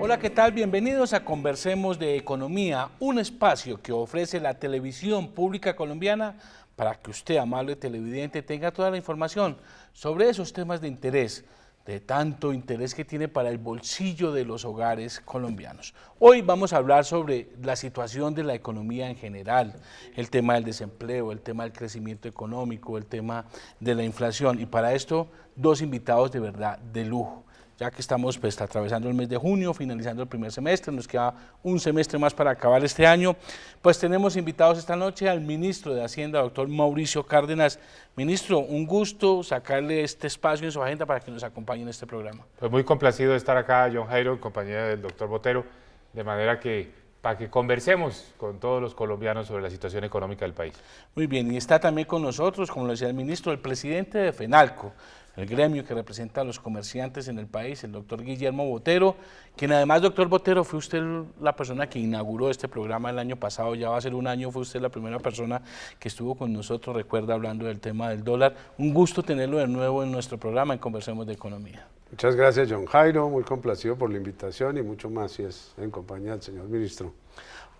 Hola, ¿qué tal? Bienvenidos a Conversemos de Economía, un espacio que ofrece la televisión pública colombiana para que usted, amable televidente, tenga toda la información sobre esos temas de interés, de tanto interés que tiene para el bolsillo de los hogares colombianos. Hoy vamos a hablar sobre la situación de la economía en general, el tema del desempleo, el tema del crecimiento económico, el tema de la inflación, y para esto dos invitados de verdad de lujo. Ya que estamos atravesando el mes de junio, finalizando el primer semestre, nos queda un semestre más para acabar este año, pues tenemos invitados esta noche al ministro de Hacienda, doctor Mauricio Cárdenas. Ministro, un gusto sacarle este espacio en su agenda para que nos acompañe en este programa. Pues muy complacido de estar acá, John Jairo, en compañía del doctor Botero, de manera que para que conversemos con todos los colombianos sobre la situación económica del país. Muy bien, y está también con nosotros, como lo decía el ministro, el presidente de FENALCO, el gremio que representa a los comerciantes en el país, el doctor Guillermo Botero, quien además, doctor Botero, fue usted la persona que inauguró este programa el año pasado, ya va a ser un año, fue usted la primera persona que estuvo con nosotros, recuerda, hablando del tema del dólar. Un gusto tenerlo de nuevo en nuestro programa en Conversemos de Economía. Muchas gracias, John Jairo, muy complacido por la invitación y mucho más si es en compañía del señor ministro.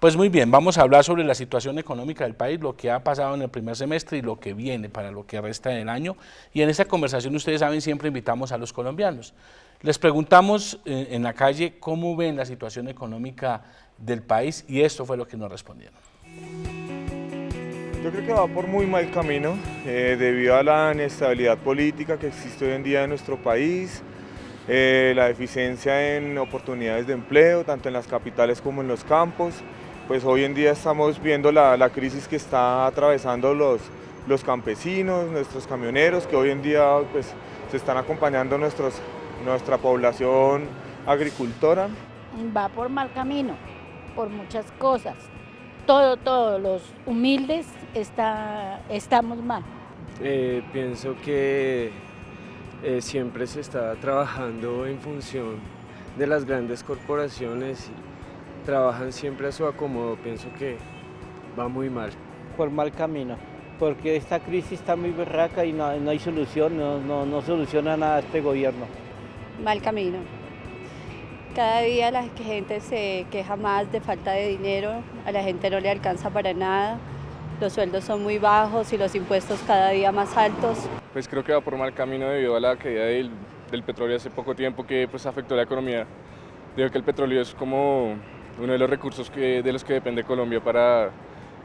Pues muy bien, vamos a hablar sobre la situación económica del país, lo que ha pasado en el primer semestre y lo que viene para lo que resta del año. Y en esta conversación, ustedes saben, siempre invitamos a los colombianos. Les preguntamos en la calle cómo ven la situación económica del país y esto fue lo que nos respondieron. Yo creo que va por muy mal camino debido a la inestabilidad política que existe hoy en día en nuestro país, la deficiencia en oportunidades de empleo, tanto en las capitales como en los campos. Pues hoy en día estamos viendo la crisis que está atravesando los campesinos, nuestros camioneros, que hoy en día pues, se están acompañando nuestra población agricultora. Va por mal camino, por muchas cosas. Todo, los humildes estamos mal. Pienso que siempre se está trabajando en función de las grandes corporaciones y trabajan siempre a su acomodo. Pienso que va muy mal. Por mal camino, porque esta crisis está muy berraca y no hay solución, no soluciona nada este gobierno. Mal camino. Cada día la gente se queja más de falta de dinero, a la gente no le alcanza para nada, los sueldos son muy bajos y los impuestos cada día más altos. Pues creo que va por mal camino debido a la caída del petróleo hace poco tiempo que pues afectó la economía. Digo que el petróleo es como uno de los recursos de los que depende Colombia para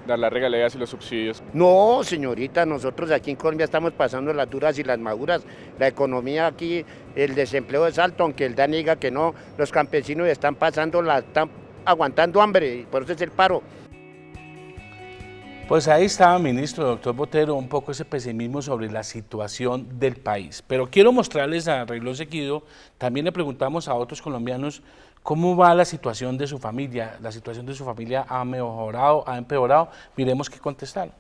dar las regalías y los subsidios. No, señorita, nosotros aquí en Colombia estamos pasando las duras y las maduras. La economía aquí, el desempleo es alto, aunque el DANE diga que no, los campesinos están están aguantando hambre, y por eso es el paro. Pues ahí estaba, ministro, doctor Botero, un poco ese pesimismo sobre la situación del país. Pero quiero mostrarles a renglón seguido, también le preguntamos a otros colombianos cómo va la situación de su familia. ¿La situación de su familia ha mejorado, ha empeorado? Miremos qué contestaron.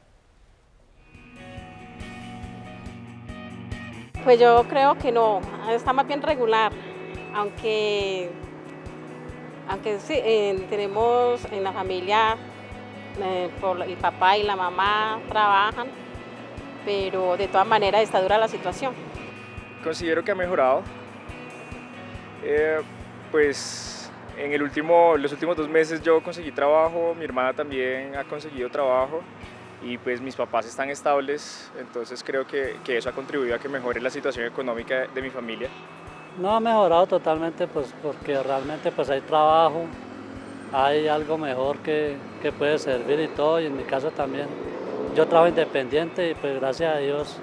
Pues yo creo que no, está más bien regular, aunque sí, tenemos en la familia, el papá y la mamá trabajan, pero de todas maneras está dura la situación. Considero que ha mejorado. Pues en los últimos 2 meses yo conseguí trabajo, mi hermana también ha conseguido trabajo y pues mis papás están estables, entonces creo que eso ha contribuido a que mejore la situación económica de mi familia. No ha mejorado totalmente, pues porque realmente pues hay trabajo, hay algo mejor que puede servir y todo, y en mi caso también. Yo trabajo independiente y pues gracias a Dios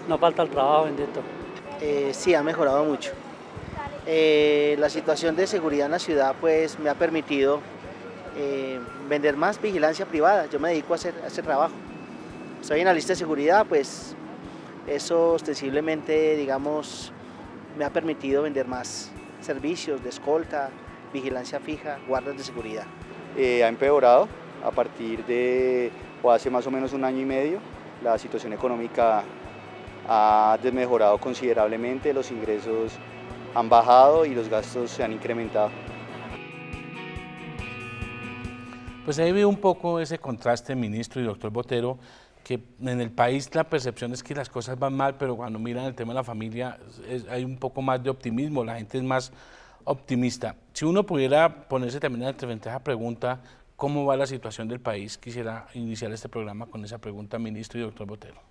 no falta el trabajo, bendito. Sí, ha mejorado mucho. La situación de seguridad en la ciudad pues me ha permitido vender más vigilancia privada. Yo me dedico a ese trabajo. Estoy en la lista de seguridad, pues eso ostensiblemente, digamos, me ha permitido vender más servicios de escolta, vigilancia fija, guardas de seguridad. Ha empeorado a partir de, o hace más o menos 1 año y medio, la situación económica ha desmejorado considerablemente, los ingresos han bajado y los gastos se han incrementado. Pues ahí veo un poco ese contraste, ministro y doctor Botero, que en el país la percepción es que las cosas van mal, pero cuando miran el tema de la familia hay un poco más de optimismo, la gente es más optimista. Si uno pudiera ponerse también frente a esa pregunta, ¿cómo va la situación del país? Quisiera iniciar este programa con esa pregunta, ministro y doctor Botero.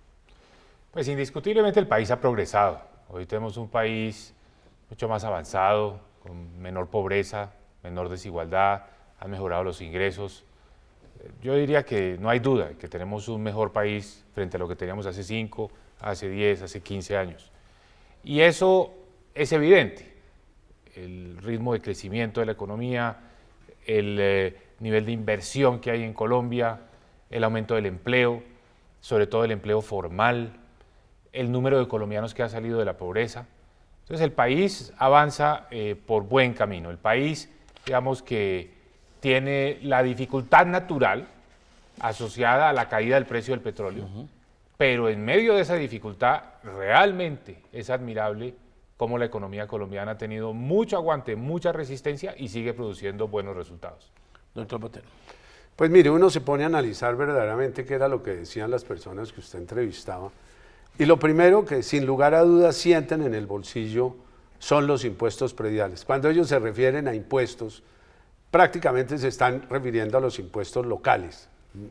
Pues indiscutiblemente el país ha progresado. Hoy tenemos un país mucho más avanzado, con menor pobreza, menor desigualdad, han mejorado los ingresos. Yo diría que no hay duda que tenemos un mejor país frente a lo que teníamos hace 5, hace 10, hace 15 años. Y eso es evidente. El ritmo de crecimiento de la economía, el nivel de inversión que hay en Colombia, el aumento del empleo, sobre todo el empleo formal, el número de colombianos que ha salido de la pobreza. Entonces el país avanza por buen camino. El país, digamos que tiene la dificultad natural asociada a la caída del precio del petróleo, pero en medio de esa dificultad realmente es admirable cómo la economía colombiana ha tenido mucho aguante, mucha resistencia y sigue produciendo buenos resultados. Doctor Botero. Pues mire, uno se pone a analizar verdaderamente qué era lo que decían las personas que usted entrevistaba. Y lo primero que sin lugar a dudas sienten en el bolsillo son los impuestos prediales. Cuando ellos se refieren a impuestos, prácticamente se están refiriendo a los impuestos locales,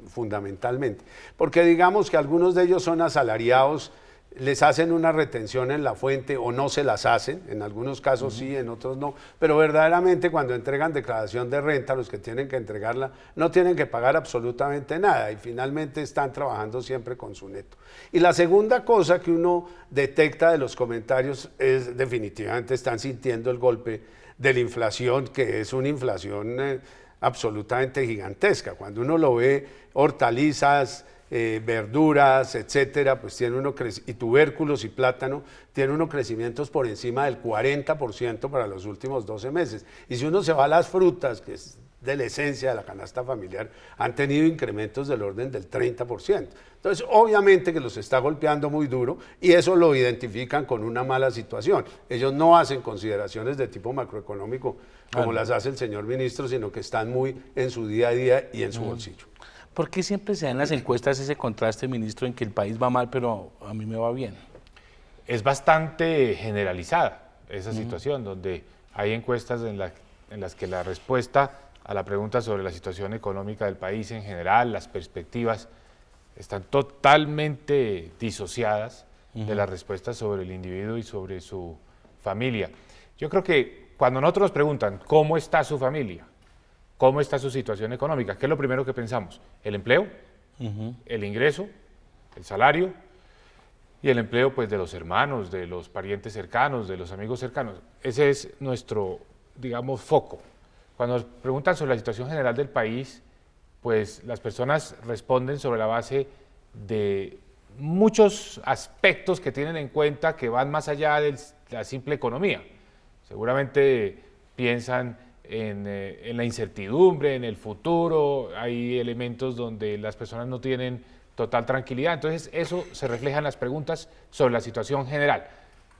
fundamentalmente. Porque digamos que algunos de ellos son asalariados, les hacen una retención en la fuente o no se las hacen, en algunos casos sí, en otros no, pero verdaderamente cuando entregan declaración de renta, los que tienen que entregarla no tienen que pagar absolutamente nada y finalmente están trabajando siempre con su neto. Y la segunda cosa que uno detecta de los comentarios es definitivamente están sintiendo el golpe de la inflación, que es una inflación absolutamente gigantesca. Cuando uno lo ve, hortalizas, verduras, etcétera, pues tiene uno y tubérculos y plátano, tiene unos crecimientos por encima del 40% para los últimos 12 meses. Y si uno se va a las frutas, que es de la esencia de la canasta familiar, han tenido incrementos del orden del 30%. Entonces, obviamente que los está golpeando muy duro y eso lo identifican con una mala situación. Ellos no hacen consideraciones de tipo macroeconómico como las hace el señor ministro, sino que están muy en su día a día y en su bolsillo. ¿Por qué siempre se da en las encuestas ese contraste, ministro, en que el país va mal, pero a mí me va bien? Es bastante generalizada esa situación, donde hay encuestas en las que la respuesta a la pregunta sobre la situación económica del país en general, las perspectivas, están totalmente disociadas de las respuestas sobre el individuo y sobre su familia. Yo creo que cuando nosotros nos preguntan cómo está su familia, cómo está su situación económica, ¿qué es lo primero que pensamos? El empleo, el ingreso, el salario y el empleo pues, de los hermanos, de los parientes cercanos, de los amigos cercanos. Ese es nuestro, digamos, foco. Cuando nos preguntan sobre la situación general del país, pues las personas responden sobre la base de muchos aspectos que tienen en cuenta que van más allá de la simple economía. Seguramente piensan en la incertidumbre, en el futuro, hay elementos donde las personas no tienen total tranquilidad, entonces eso se refleja en las preguntas sobre la situación general.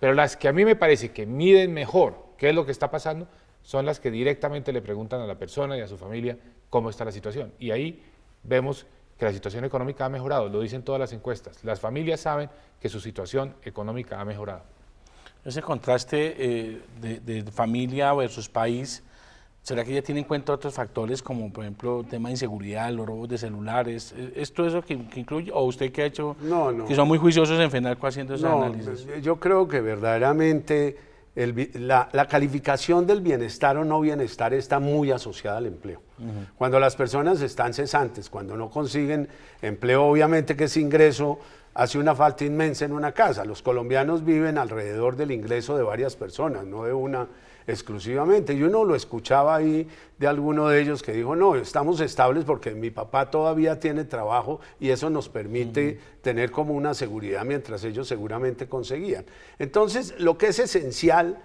Pero las que a mí me parece que miden mejor qué es lo que está pasando, son las que directamente le preguntan a la persona y a su familia cómo está la situación. Y ahí vemos que la situación económica ha mejorado, lo dicen todas las encuestas. Las familias saben que su situación económica ha mejorado. Ese contraste de familia versus país, ¿será que ya tiene en cuenta otros factores como, por ejemplo, el tema de inseguridad, los robos de celulares? ¿Esto es eso que incluye? ¿O usted que ha hecho, que son muy juiciosos en FENALCO haciendo esos análisis? Yo creo que verdaderamente la calificación del bienestar o no bienestar está muy asociada al empleo. Cuando las personas están cesantes, cuando no consiguen empleo, obviamente que ese ingreso hace una falta inmensa en una casa. Los colombianos viven alrededor del ingreso de varias personas, no de una exclusivamente. Y uno lo escuchaba ahí de alguno de ellos que dijo, no, estamos estables porque mi papá todavía tiene trabajo y eso nos permite tener como una seguridad mientras ellos seguramente conseguían. Entonces, lo que es esencial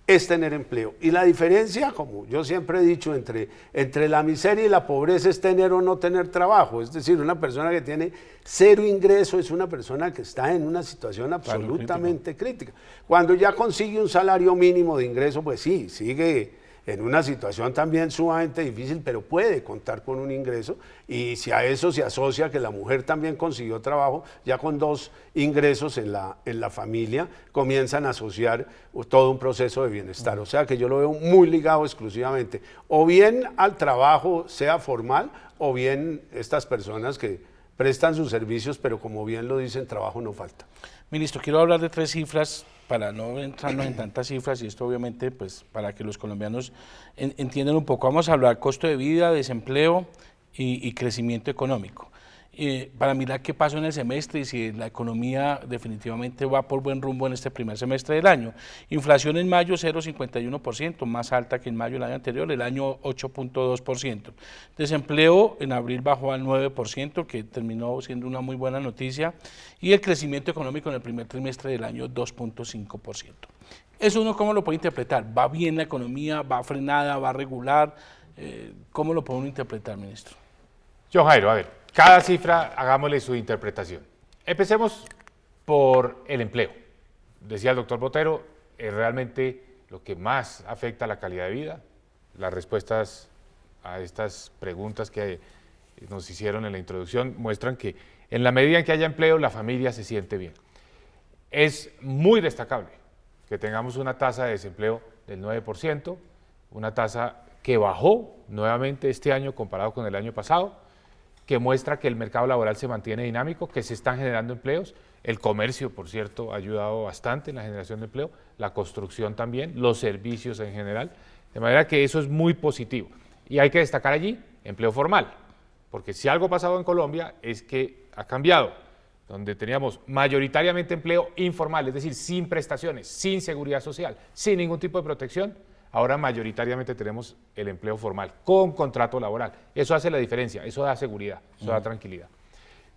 es tener empleo. Y la diferencia, como yo siempre he dicho, entre la miseria y la pobreza es tener o no tener trabajo. Es decir, una persona que tiene cero ingreso es una persona que está en una situación absolutamente crítica. Cuando ya consigue un salario mínimo de ingreso, pues sí, sigue en una situación también sumamente difícil, pero puede contar con un ingreso, y si a eso se asocia que la mujer también consiguió trabajo, ya con 2 ingresos en la familia comienzan a asociar todo un proceso de bienestar. O sea que yo lo veo muy ligado exclusivamente o bien al trabajo, sea formal, o bien estas personas que prestan sus servicios, pero como bien lo dicen, trabajo no falta. Ministro, quiero hablar de 3 cifras para no entrarnos en tantas cifras, y esto obviamente pues para que los colombianos entiendan un poco. Vamos a hablar costo de vida, desempleo y crecimiento económico. Para mirar qué pasó en el semestre y si la economía definitivamente va por buen rumbo en este primer semestre del año. Inflación en mayo 0,51%, más alta que en mayo del año anterior, el año 8,2%. Desempleo en abril bajó al 9%, que terminó siendo una muy buena noticia, y el crecimiento económico en el primer trimestre del año 2,5%. ¿Eso uno cómo lo puede interpretar? ¿Va bien la economía? ¿Va frenada? ¿Va regular? ¿Cómo lo puede uno interpretar, ministro? John Jairo, a ver. Cada cifra, hagámosle su interpretación. Empecemos por el empleo. Decía el doctor Botero, es realmente lo que más afecta a la calidad de vida. Las respuestas a estas preguntas que nos hicieron en la introducción muestran que en la medida en que haya empleo, la familia se siente bien. Es muy destacable que tengamos una tasa de desempleo del 9%, una tasa que bajó nuevamente este año comparado con el año pasado, que muestra que el mercado laboral se mantiene dinámico, que se están generando empleos. El comercio, por cierto, ha ayudado bastante en la generación de empleo, la construcción también, los servicios en general, de manera que eso es muy positivo. Y hay que destacar allí empleo formal, porque si algo ha pasado en Colombia es que ha cambiado, donde teníamos mayoritariamente empleo informal, es decir, sin prestaciones, sin seguridad social, sin ningún tipo de protección. Ahora mayoritariamente tenemos el empleo formal, con contrato laboral. Eso hace la diferencia, eso da seguridad, eso da tranquilidad.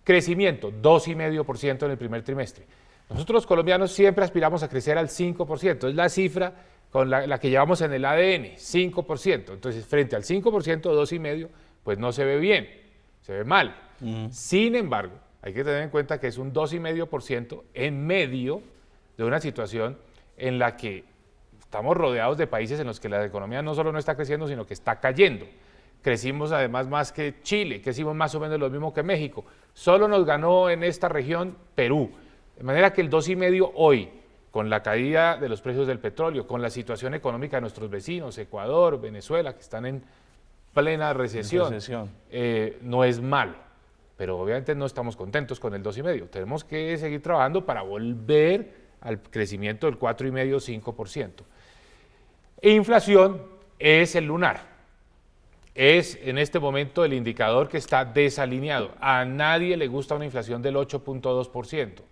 Crecimiento, 2,5% en el primer trimestre. Nosotros los colombianos siempre aspiramos a crecer al 5%, es la cifra con la que llevamos en el ADN, 5%. Entonces, frente al 5%, 2,5%, pues no se ve bien, se ve mal. Sin embargo, hay que tener en cuenta que es un 2,5% en medio de una situación en la que estamos rodeados de países en los que la economía no solo no está creciendo, sino que está cayendo. Crecimos además más que Chile, crecimos más o menos lo mismo que México. Solo nos ganó en esta región Perú. De manera que el 2,5% hoy, con la caída de los precios del petróleo, con la situación económica de nuestros vecinos, Ecuador, Venezuela, que están en plena recesión. No es malo. Pero obviamente no estamos contentos con el 2,5%. Tenemos que seguir trabajando para volver al crecimiento del 4,5-5%. E inflación es el lunar, es en este momento el indicador que está desalineado. A nadie le gusta una inflación del 8,2%.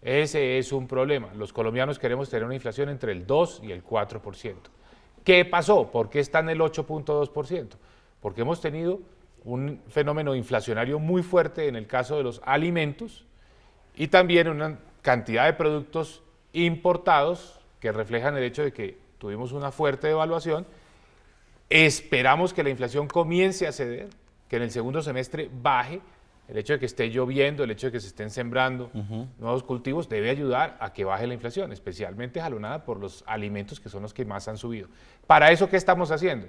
Ese es un problema. Los colombianos queremos tener una inflación entre el 2 y el 4%. ¿Qué pasó? ¿Por qué está en el 8,2%? Porque hemos tenido un fenómeno inflacionario muy fuerte en el caso de los alimentos y también una cantidad de productos importados que reflejan el hecho de que tuvimos una fuerte devaluación. Esperamos que la inflación comience a ceder, que en el segundo semestre baje. El hecho de que esté lloviendo, el hecho de que se estén sembrando nuevos cultivos debe ayudar a que baje la inflación, especialmente jalonada por los alimentos que son los que más han subido. ¿Para eso qué estamos haciendo?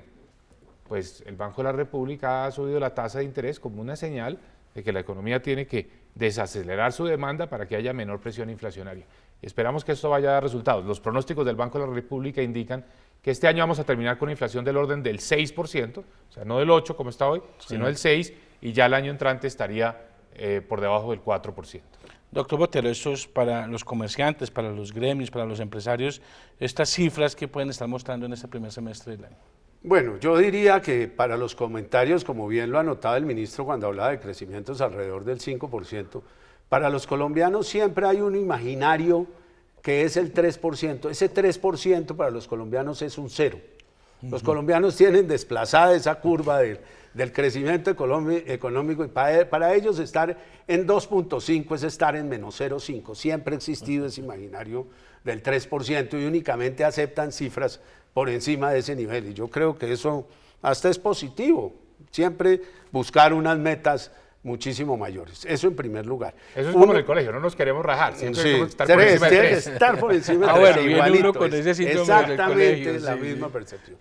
Pues el Banco de la República ha subido la tasa de interés como una señal de que la economía tiene que desacelerar su demanda para que haya menor presión inflacionaria. Esperamos que esto vaya a dar resultados. Los pronósticos del Banco de la República indican que este año vamos a terminar con una inflación del orden del 6%, o sea, no del 8% como está hoy, sino del 6%, y ya el año entrante estaría por debajo del 4%. Doctor Botero, esto es para los comerciantes, para los gremios, para los empresarios, estas cifras que pueden estar mostrando en este primer semestre del año. Bueno, yo diría que para los comentarios, como bien lo anotaba el ministro cuando hablaba de crecimientos alrededor del 5%, para los colombianos siempre hay un imaginario que es el 3%. Ese 3% para los colombianos es un 0. Los colombianos tienen desplazada esa curva del crecimiento económico y para ellos estar en 2,5 es estar en menos 0,5. Siempre ha existido ese imaginario del 3% y únicamente aceptan cifras por encima de ese nivel. Y yo creo que eso hasta es positivo. Siempre buscar unas metas muchísimo mayores. Eso en primer lugar. Eso es como en el colegio, no nos queremos rajar, siempre sí, tenemos que estar por encima de 3. Estar por encima de 3. Bueno, viene uno con ese síndrome exactamente del colegio, la sí, misma percepción.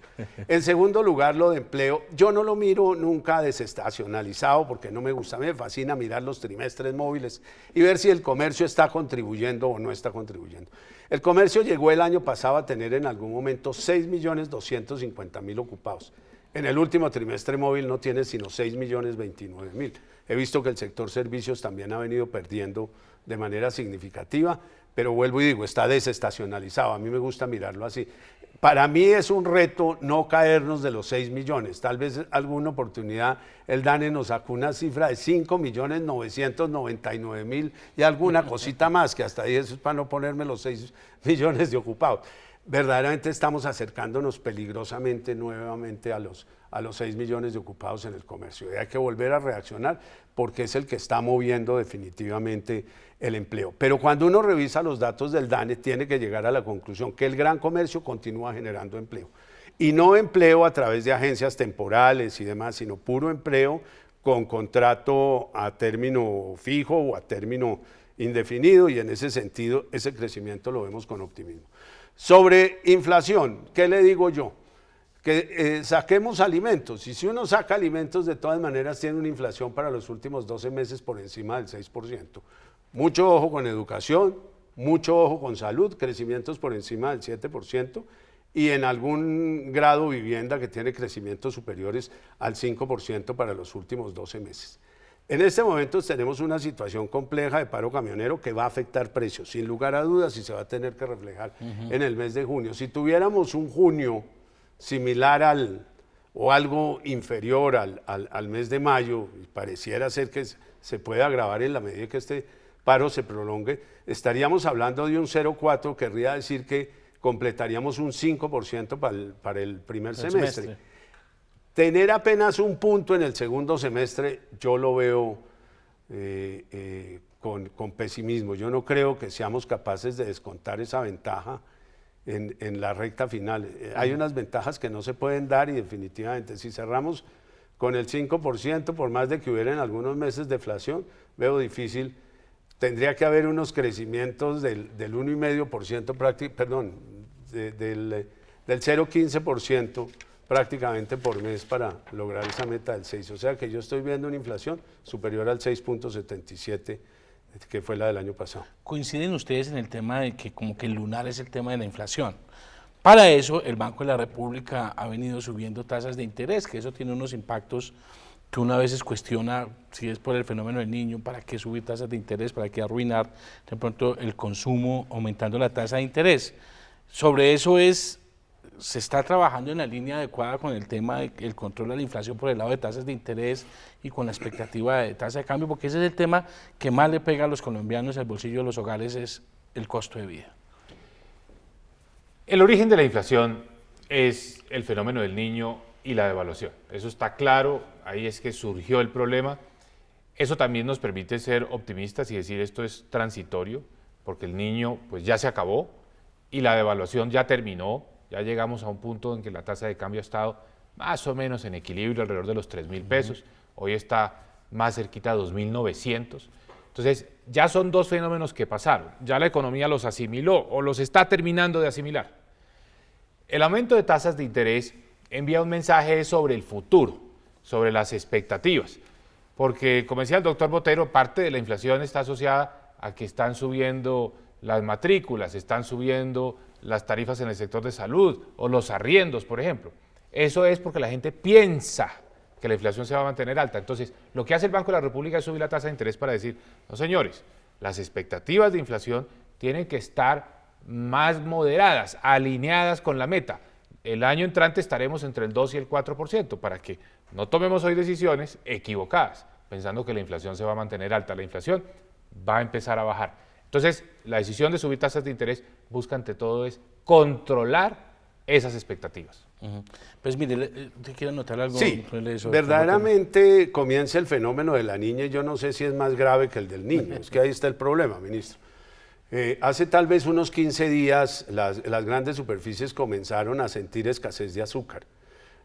En segundo lugar, lo de empleo. Yo no lo miro nunca desestacionalizado porque no me gusta, me fascina mirar los trimestres móviles y ver si el comercio está contribuyendo o no está contribuyendo. El comercio llegó el año pasado a tener en algún momento 6.250.000 ocupados. En el último trimestre móvil no tiene sino 6.029.000. He visto que el sector servicios también ha venido perdiendo de manera significativa, pero vuelvo y digo, está desestacionalizado. A mí me gusta mirarlo así. Para mí es un reto no caernos de los 6 millones. Tal vez alguna oportunidad el DANE nos sacó una cifra de 5.999.000 y alguna cosita más, que hasta ahí es para no ponerme los 6 millones de ocupados. Verdaderamente estamos acercándonos peligrosamente nuevamente a los 6 millones de ocupados en el comercio. Y hay que volver a reaccionar porque es el que está moviendo definitivamente el empleo. Pero cuando uno revisa los datos del DANE, tiene que llegar a la conclusión que el gran comercio continúa generando empleo. Y no empleo a través de agencias temporales y demás, sino puro empleo con contrato a término fijo o a término indefinido, y en ese sentido ese crecimiento lo vemos con optimismo. Sobre inflación, ¿qué le digo yo? Que saquemos alimentos, y si uno saca alimentos de todas maneras tiene una inflación para los últimos 12 meses por encima del 6%. Mucho ojo con educación, mucho ojo con salud, crecimientos por encima del 7%, y en algún grado vivienda que tiene crecimientos superiores al 5% para los últimos 12 meses. En este momento tenemos una situación compleja de paro camionero que va a afectar precios, sin lugar a dudas, y se va a tener que reflejar en el mes de junio. Si tuviéramos un junio similar o algo inferior al mes de mayo, y pareciera ser que se puede agravar en la medida que este paro se prolongue, estaríamos hablando de un 0,4, querría decir que completaríamos un 5% para el primer semestre. Tener apenas un punto en el segundo semestre, yo lo veo con pesimismo. Yo no creo que seamos capaces de descontar esa ventaja en la recta final. Hay unas ventajas que no se pueden dar, y definitivamente si cerramos con el 5%, por más de que hubiera en algunos meses deflación, veo difícil. Tendría que haber unos crecimientos del 1,5%, perdón, del 0,15%, prácticamente por mes para lograr esa meta del 6. O sea que yo estoy viendo una inflación superior al 6,77, que fue la del año pasado. ¿Coinciden ustedes en el tema de que como que el lunar es el tema de la inflación? Para eso el Banco de la República ha venido subiendo tasas de interés, que eso tiene unos impactos que una vez cuestiona si es por el fenómeno del niño, para qué subir tasas de interés, para qué arruinar de pronto el consumo aumentando la tasa de interés. Sobre eso se está trabajando en la línea adecuada con el tema del control de la inflación por el lado de tasas de interés y con la expectativa de tasa de cambio, porque ese es el tema que más le pega a los colombianos al bolsillo de los hogares, es el costo de vida. El origen de la inflación es el fenómeno del niño y la devaluación. Eso está claro, ahí es que surgió el problema. Eso también nos permite ser optimistas y decir esto es transitorio, porque el niño pues ya se acabó y la devaluación ya terminó. Ya llegamos a un punto en que la tasa de cambio ha estado más o menos en equilibrio, alrededor de los 3.000 pesos. Hoy está más cerquita de 2.900. Entonces, ya son dos fenómenos que pasaron. Ya la economía los asimiló o los está terminando de asimilar. El aumento de tasas de interés envía un mensaje sobre el futuro, sobre las expectativas. Porque, como decía el doctor Botero, parte de la inflación está asociada a que están subiendo las matrículas, están subiendo las tarifas en el sector de salud o los arriendos, por ejemplo. Eso es porque la gente piensa que la inflación se va a mantener alta. Entonces, lo que hace el Banco de la República es subir la tasa de interés para decir, no señores, las expectativas de inflación tienen que estar más moderadas, alineadas con la meta. El año entrante estaremos entre el 2 y el 4%, para que no tomemos hoy decisiones equivocadas, pensando que la inflación se va a mantener alta. La inflación va a empezar a bajar. Entonces, la decisión de subir tasas de interés busca ante todo es controlar esas expectativas. Pues mire, ¿te quiero anotar algo? Sí, verdaderamente comienza el fenómeno de la niña, y yo no sé si es más grave que el del niño, es que ahí está el problema, ministro. Hace tal vez unos 15 días las grandes superficies comenzaron a sentir escasez de azúcar.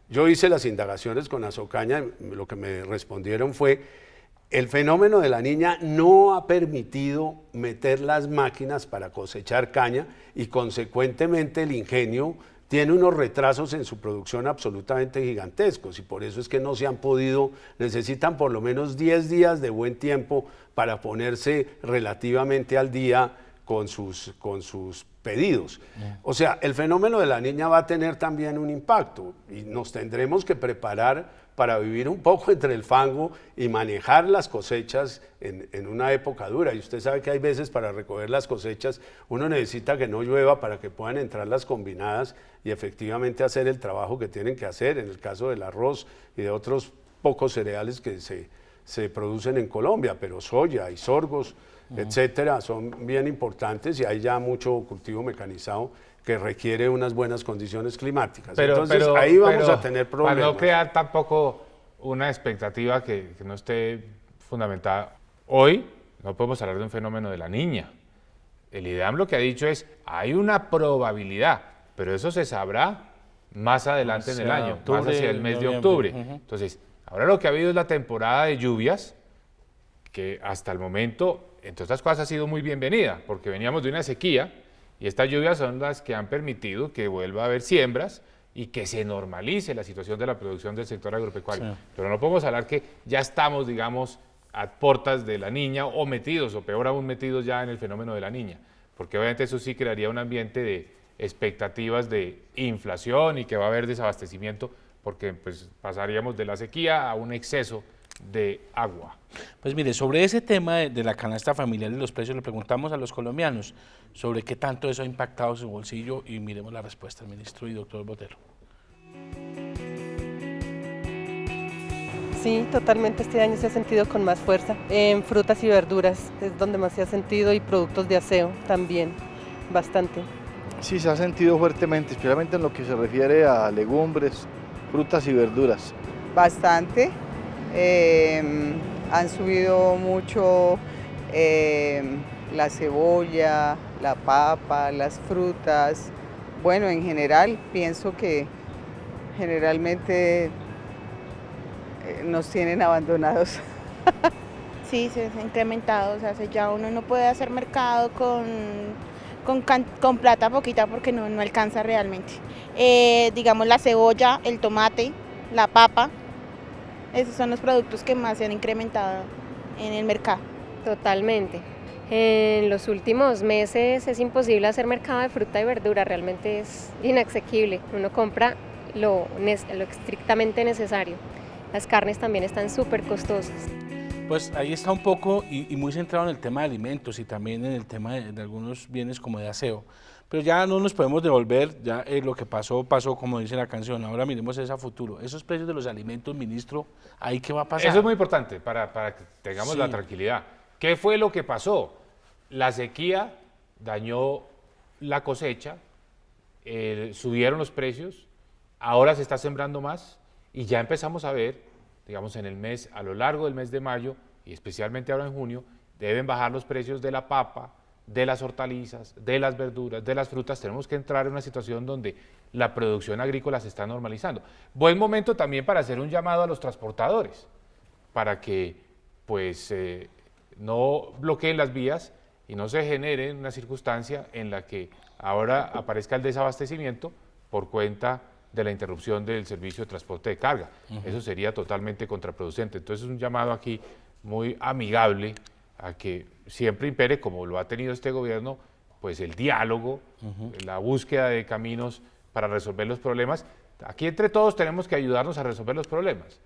Yo hice las indagaciones con Azocaña, lo que me respondieron fue el fenómeno de la niña no ha permitido meter las máquinas para cosechar caña y consecuentemente el ingenio tiene unos retrasos en su producción absolutamente gigantescos y por eso es que no se han podido, necesitan por lo menos 10 días de buen tiempo para ponerse relativamente al día con sus pedidos. O sea, el fenómeno de la niña va a tener también un impacto y nos tendremos que preparar para vivir un poco entre el fango y manejar las cosechas en una época dura. Y usted sabe que hay veces para recoger las cosechas uno necesita que no llueva para que puedan entrar las combinadas y efectivamente hacer el trabajo que tienen que hacer, en el caso del arroz y de otros pocos cereales que se producen en Colombia, pero soya y sorgos, etcétera, son bien importantes y hay ya mucho cultivo mecanizado que requiere unas buenas condiciones climáticas. Entonces ahí vamos a tener problemas. Para no crear tampoco una expectativa que no esté fundamentada. Hoy no podemos hablar de un fenómeno de la niña. El IDEAM lo que ha dicho es, hay una probabilidad, pero eso se sabrá más adelante en el año, más hacia el mes de octubre. Entonces, ahora lo que ha habido es la temporada de lluvias, que hasta el momento, entre otras cosas, ha sido muy bienvenida, porque veníamos de una sequía, y estas lluvias son las que han permitido que vuelva a haber siembras y que se normalice la situación de la producción del sector agropecuario. Sí. Pero no podemos hablar que ya estamos, digamos, a puertas de la niña o metidos, o peor aún metidos ya en el fenómeno de la niña, porque obviamente eso sí crearía un ambiente de expectativas de inflación y que va a haber desabastecimiento, porque pues, pasaríamos de la sequía a un exceso de agua. Pues mire, sobre ese tema de la canasta familiar y los precios, le preguntamos a los colombianos sobre qué tanto eso ha impactado su bolsillo y miremos la respuesta del ministro y doctor Botero. Sí, totalmente este año se ha sentido con más fuerza. En frutas y verduras es donde más se ha sentido y productos de aseo también, bastante. Sí, se ha sentido fuertemente, especialmente en lo que se refiere a legumbres, frutas y verduras. Bastante. Han subido mucho la cebolla, la papa, las frutas. Bueno, en general, pienso que generalmente nos tienen abandonados. Sí, se ha incrementado, o sea, ya uno no puede hacer mercado con plata poquita porque no alcanza realmente. Digamos la cebolla, el tomate, la papa. Esos son los productos que más se han incrementado en el mercado. Totalmente. En los últimos meses es imposible hacer mercado de fruta y verdura, realmente es inasequible. Uno compra lo estrictamente necesario. Las carnes también están súper costosas. Pues ahí está un poco y muy centrado en el tema de alimentos y también en el tema de algunos bienes como de aseo. Pero ya no nos podemos devolver, ya lo que pasó, pasó, como dice la canción. Ahora miremos a futuro. Esos precios de los alimentos, ministro, ¿ahí qué va a pasar? Eso es muy importante para que tengamos la tranquilidad. ¿Qué fue lo que pasó? La sequía dañó la cosecha, subieron los precios, ahora se está sembrando más y ya empezamos a ver, digamos, a lo largo del mes de mayo y especialmente ahora en junio, deben bajar los precios de la papa, de las hortalizas, de las verduras, de las frutas. Tenemos que entrar en una situación donde la producción agrícola se está normalizando. Buen momento también para hacer un llamado a los transportadores, para que pues no bloqueen las vías y no se genere una circunstancia en la que ahora aparezca el desabastecimiento por cuenta de la interrupción del servicio de transporte de carga. Eso sería totalmente contraproducente. Entonces es un llamado aquí muy amigable a que siempre impere, como lo ha tenido este gobierno, pues el diálogo, la búsqueda de caminos para resolver los problemas. Aquí entre todos tenemos que ayudarnos a resolver los problemas.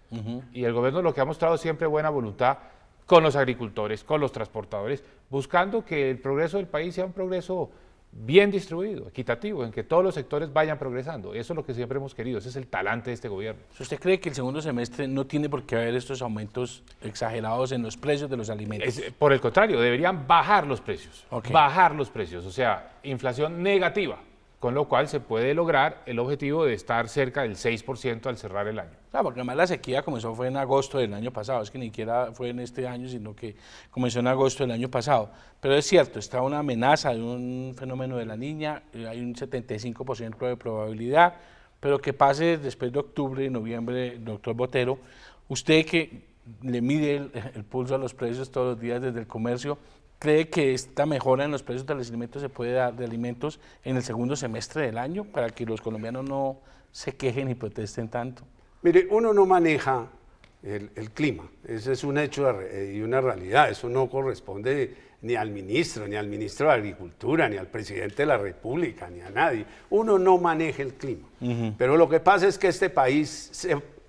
Y el gobierno lo que ha mostrado siempre buena voluntad con los agricultores, con los transportadores, buscando que el progreso del país sea un progreso bien distribuido, equitativo, en que todos los sectores vayan progresando. Eso es lo que siempre hemos querido, ese es el talante de este gobierno. ¿Usted cree que el segundo semestre no tiene por qué haber estos aumentos exagerados en los precios de los alimentos? Por el contrario, deberían bajar los precios, o sea, inflación negativa, con lo cual se puede lograr el objetivo de estar cerca del 6% al cerrar el año. Claro, porque además la sequía comenzó fue en agosto del año pasado, es que ni siquiera fue en este año, sino que comenzó en agosto del año pasado. Pero es cierto, está una amenaza de un fenómeno de la niña, hay un 75% de probabilidad, pero que pase después de octubre y noviembre, doctor Botero, usted que le mide el pulso a los precios todos los días desde el comercio. ¿Cree que esta mejora en los precios de los alimentos se puede dar de alimentos en el segundo semestre del año para que los colombianos no se quejen y protesten tanto? Mire, uno no maneja el clima, ese es un hecho y una realidad, eso no corresponde ni al ministro de Agricultura, ni al presidente de la República, ni a nadie. Uno no maneja el clima, pero lo que pasa es que este país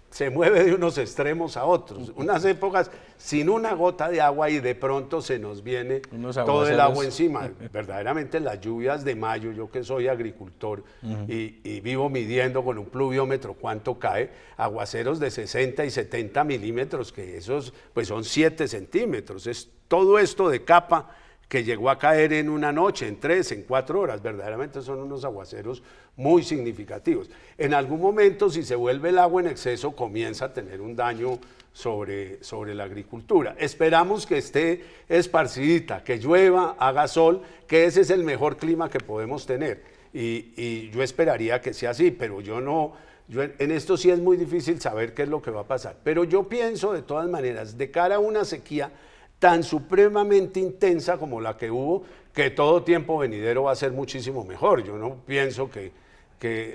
se mueve de unos extremos a otros, unas épocas sin una gota de agua y de pronto se nos viene todo el agua encima. Verdaderamente las lluvias de mayo, yo que soy agricultor y vivo midiendo con un pluviómetro cuánto cae, aguaceros de 60 y 70 milímetros, que esos pues son 7 centímetros, es todo esto de capa que llegó a caer en una noche, en 3, en 4 horas, verdaderamente son unos aguaceros muy significativos. En algún momento, si se vuelve el agua en exceso, comienza a tener un daño sobre la agricultura. Esperamos que esté esparcidita, que llueva, haga sol, que ese es el mejor clima que podemos tener. Y yo esperaría que sea así, pero en esto sí es muy difícil saber qué es lo que va a pasar. Pero yo pienso, de todas maneras, de cara a una sequía tan supremamente intensa como la que hubo, que todo tiempo venidero va a ser muchísimo mejor. Yo no pienso que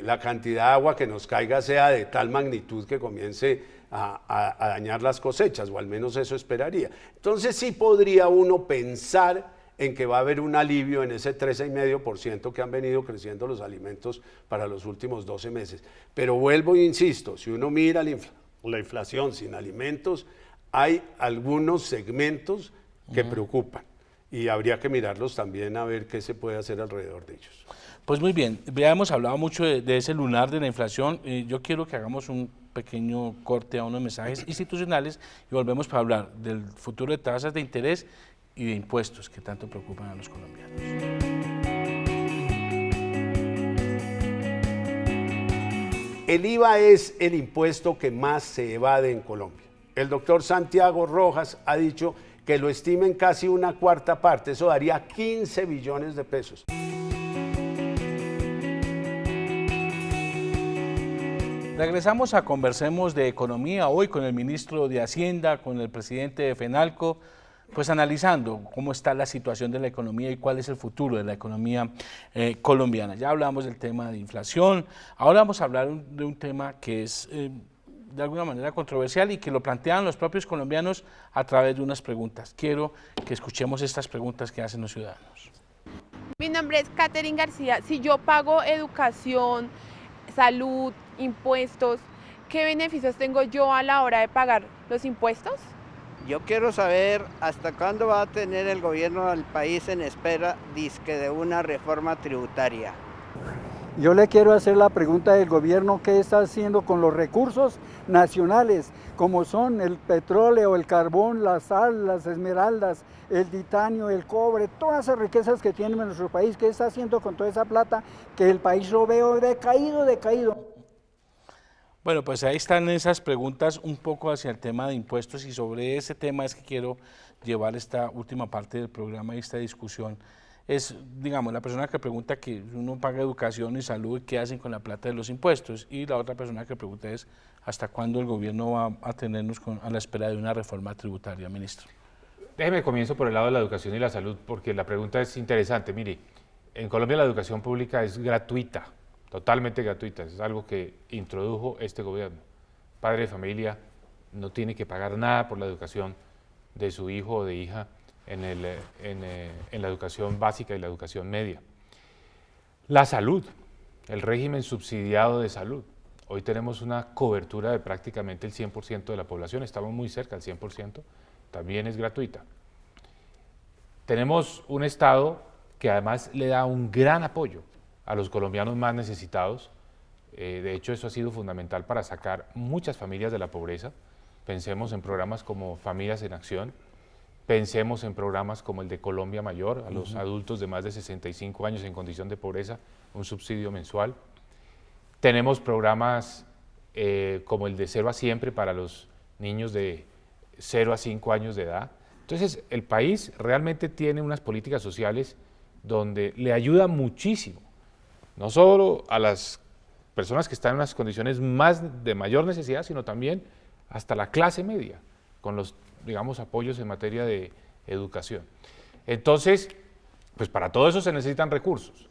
la cantidad de agua que nos caiga sea de tal magnitud que comience a dañar las cosechas, o al menos eso esperaría. Entonces sí podría uno pensar en que va a haber un alivio en ese 13,5% que han venido creciendo los alimentos para los últimos 12 meses. Pero vuelvo e insisto, si uno mira la inflación sin alimentos, hay algunos segmentos que preocupan y habría que mirarlos también a ver qué se puede hacer alrededor de ellos. Pues muy bien, ya hemos hablado mucho de ese lunar de la inflación. Yo quiero que hagamos un pequeño corte a unos mensajes institucionales y volvemos para hablar del futuro de tasas de interés y de impuestos que tanto preocupan a los colombianos. El IVA es el impuesto que más se evade en Colombia. El doctor Santiago Rojas ha dicho que lo estima en casi una cuarta parte, eso daría 15 billones de pesos. Regresamos a Conversemos de Economía, hoy con el ministro de Hacienda, con el presidente de FENALCO, pues analizando cómo está la situación de la economía y cuál es el futuro de la economía colombiana. Ya hablamos del tema de inflación, ahora vamos a hablar de un tema que es de alguna manera controversial y que lo plantean los propios colombianos a través de unas preguntas. Quiero que escuchemos estas preguntas que hacen los ciudadanos. Mi nombre es Katherine García. Si yo pago educación, salud, impuestos, ¿qué beneficios tengo yo a la hora de pagar los impuestos? Yo quiero saber hasta cuándo va a tener el gobierno del país en espera de una reforma tributaria. Yo le quiero hacer la pregunta del gobierno, ¿qué está haciendo con los recursos nacionales, como son el petróleo, el carbón, la sal, las esmeraldas, el titanio, el cobre, todas esas riquezas que tiene nuestro país? ¿Qué está haciendo con toda esa plata que el país lo veo decaído? Bueno, pues ahí están esas preguntas un poco hacia el tema de impuestos, y sobre ese tema es que quiero llevar esta última parte del programa y esta discusión. Es, digamos, la persona que pregunta que uno paga educación y salud, ¿qué hacen con la plata de los impuestos? Y la otra persona que pregunta es, ¿hasta cuándo el gobierno va a tenernos a la espera de una reforma tributaria, ministro? Déjeme comienzo por el lado de la educación y la salud, porque la pregunta es interesante. Mire, en Colombia la educación pública es gratuita, totalmente gratuita, es algo que introdujo este gobierno. Padre de familia no tiene que pagar nada por la educación de su hijo o de hija en la educación básica y la educación media. La salud, el régimen subsidiado de salud. Hoy tenemos una cobertura de prácticamente el 100% de la población, estamos muy cerca del 100%, también es gratuita. Tenemos un Estado que además le da un gran apoyo a los colombianos más necesitados. De hecho, eso ha sido fundamental para sacar muchas familias de la pobreza. Pensemos en programas como Familias en Acción, pensemos en programas como el de Colombia Mayor, a los adultos de más de 65 años en condición de pobreza, un subsidio mensual. Tenemos programas como el de 0 a Siempre para los niños de 0 a 5 años de edad. Entonces, el país realmente tiene unas políticas sociales donde le ayuda muchísimo, no solo a las personas que están en unas condiciones de mayor necesidad, sino también hasta la clase media. con los, digamos, apoyos en materia de educación. Entonces, pues para todo eso se necesitan recursos.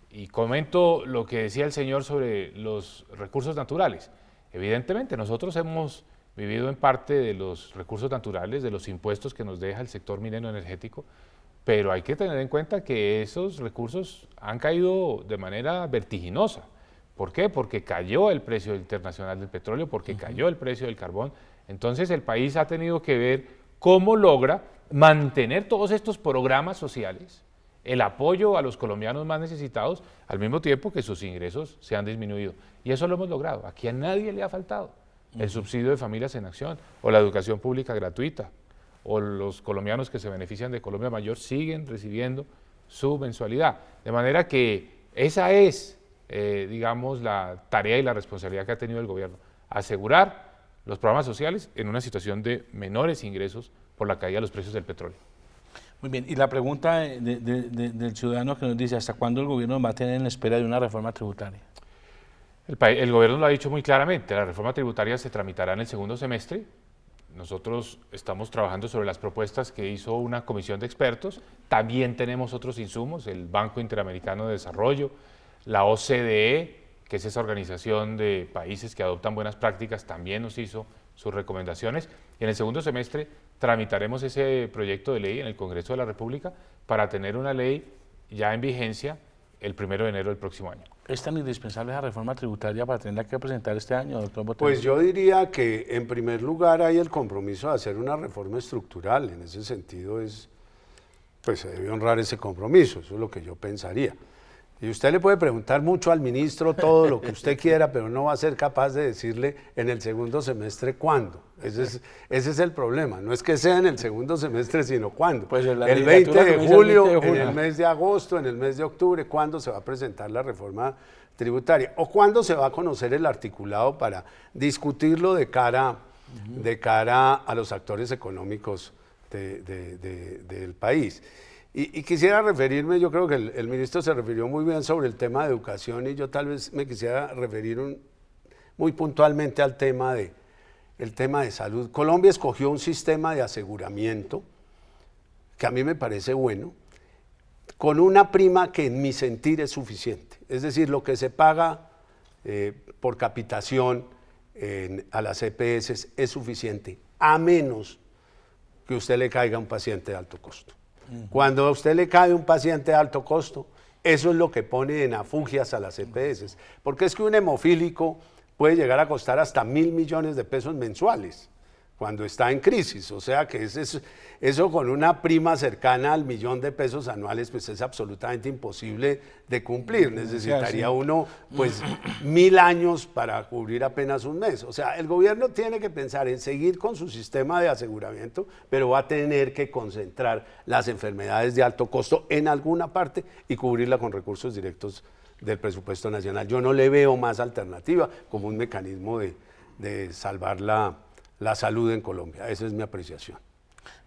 Y comento lo que decía el señor sobre los recursos naturales. Evidentemente, nosotros hemos vivido en parte de los recursos naturales, de los impuestos que nos deja el sector minero energético, pero hay que tener en cuenta que esos recursos han caído de manera vertiginosa. ¿Por qué? Porque cayó el precio internacional del petróleo, porque cayó el precio del carbón. Entonces el país ha tenido que ver cómo logra mantener todos estos programas sociales, el apoyo a los colombianos más necesitados, al mismo tiempo que sus ingresos se han disminuido. Y eso lo hemos logrado. Aquí a nadie le ha faltado el subsidio de familias en acción, o la educación pública gratuita, o los colombianos que se benefician de Colombia Mayor siguen recibiendo su mensualidad. De manera que esa es, digamos, la tarea y la responsabilidad que ha tenido el gobierno, asegurar los programas sociales en una situación de menores ingresos por la caída de los precios del petróleo. Muy bien, y la pregunta del ciudadano que nos dice, ¿hasta cuándo el gobierno va a tener en espera de una reforma tributaria? El gobierno lo ha dicho muy claramente, la reforma tributaria se tramitará en el segundo semestre. Nosotros estamos trabajando sobre las propuestas que hizo una comisión de expertos, también tenemos otros insumos, el Banco Interamericano de Desarrollo, la OCDE, que es esa organización de países que adoptan buenas prácticas, también nos hizo sus recomendaciones, y en el segundo semestre tramitaremos ese proyecto de ley en el Congreso de la República para tener una ley ya en vigencia el 1 de enero del próximo año. ¿Es tan indispensable esa reforma tributaria para tenerla que presentar este año, doctor Botero? Pues yo diría que en primer lugar hay el compromiso de hacer una reforma estructural. En ese sentido pues se debe honrar ese compromiso, eso es lo que yo pensaría. Y usted le puede preguntar mucho al ministro todo lo que usted quiera, pero no va a ser capaz de decirle en el segundo semestre cuándo. Ese es el problema, no es que sea en el segundo semestre, sino cuándo. Pues el 20 de julio, en el mes de agosto, en el mes de octubre, ¿cuándo se va a presentar la reforma tributaria? ¿O cuándo se va a conocer el articulado para discutirlo de cara a los actores económicos del país? Y quisiera referirme, yo creo que el ministro se refirió muy bien sobre el tema de educación y yo tal vez me quisiera referir muy puntualmente al tema de salud. Colombia escogió un sistema de aseguramiento que a mí me parece bueno, con una prima que en mi sentir es suficiente. Es decir, lo que se paga por capitación a las EPS es suficiente, a menos que usted le caiga a un paciente de alto costo. Cuando a usted le cae un paciente de alto costo, eso es lo que pone en afugias a las EPS, porque es que un hemofílico puede llegar a costar hasta 1.000 millones de pesos mensuales cuando está en crisis, o sea que eso con una prima cercana al 1.000.000 de pesos anuales pues es absolutamente imposible de cumplir, necesitaría uno pues 1.000 años para cubrir apenas un mes, o sea el gobierno tiene que pensar en seguir con su sistema de aseguramiento, pero va a tener que concentrar las enfermedades de alto costo en alguna parte y cubrirla con recursos directos del presupuesto nacional. Yo no le veo más alternativa como un mecanismo de salvar la salud en Colombia. Esa es mi apreciación.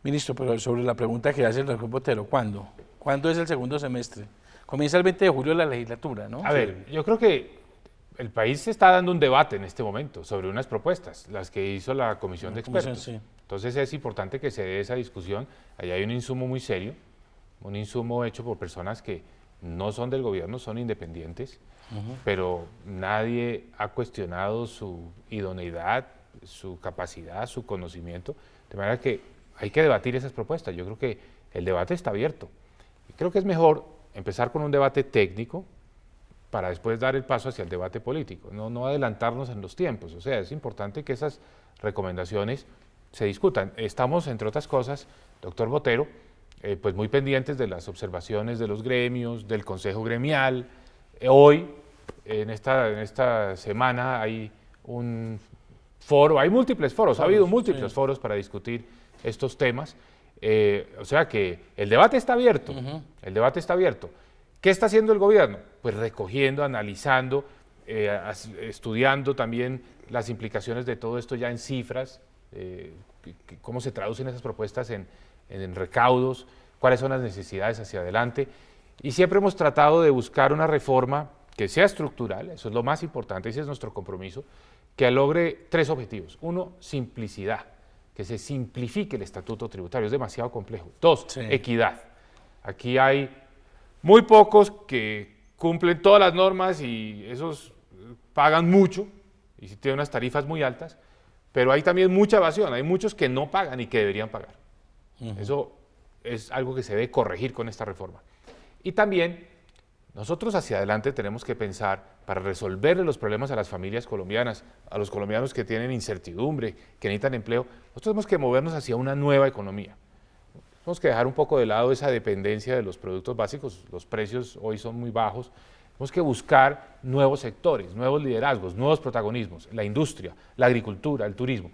Ministro, pero sobre la pregunta que hace el doctor Botero, ¿cuándo? ¿Cuándo es el segundo semestre? Comienza el 20 de julio la legislatura, ¿no? A ver, yo creo que el país está dando un debate en este momento sobre unas propuestas, las que hizo la comisión de expertos. Sí. Entonces es importante que se dé esa discusión. Allá hay un insumo muy serio, un insumo hecho por personas que no son del gobierno, son independientes, pero nadie ha cuestionado su idoneidad, su capacidad, su conocimiento, de manera que hay que debatir esas propuestas. Yo creo que el debate está abierto. Y creo que es mejor empezar con un debate técnico para después dar el paso hacia el debate político, no adelantarnos en los tiempos. O sea, es importante que esas recomendaciones se discutan. Estamos, entre otras cosas, doctor Botero, pues muy pendientes de las observaciones de los gremios, del Consejo Gremial. Hoy, en esta semana, hay un foro, hay múltiples foros, ha habido múltiples foros para discutir estos temas. O sea que el debate está abierto, el debate está abierto. ¿Qué está haciendo el gobierno? Pues recogiendo, analizando, estudiando también las implicaciones de todo esto ya en cifras, cómo se traducen esas propuestas en recaudos, cuáles son las necesidades hacia adelante. Y siempre hemos tratado de buscar una reforma que sea estructural, eso es lo más importante, ese es nuestro compromiso, que logre 3 objetivos. 1, simplicidad. que se simplifique el estatuto tributario, es demasiado complejo. 2, equidad. Aquí hay muy pocos que cumplen todas las normas y esos pagan mucho y tienen unas tarifas muy altas, pero hay también mucha evasión, hay muchos que no pagan y que deberían pagar. Eso es algo que se debe corregir con esta reforma. Y también nosotros hacia adelante tenemos que pensar para resolverle los problemas a las familias colombianas, a los colombianos que tienen incertidumbre, que necesitan empleo, nosotros tenemos que movernos hacia una nueva economía. Tenemos que dejar un poco de lado esa dependencia de los productos básicos, los precios hoy son muy bajos, tenemos que buscar nuevos sectores, nuevos liderazgos, nuevos protagonismos, la industria, la agricultura, el turismo,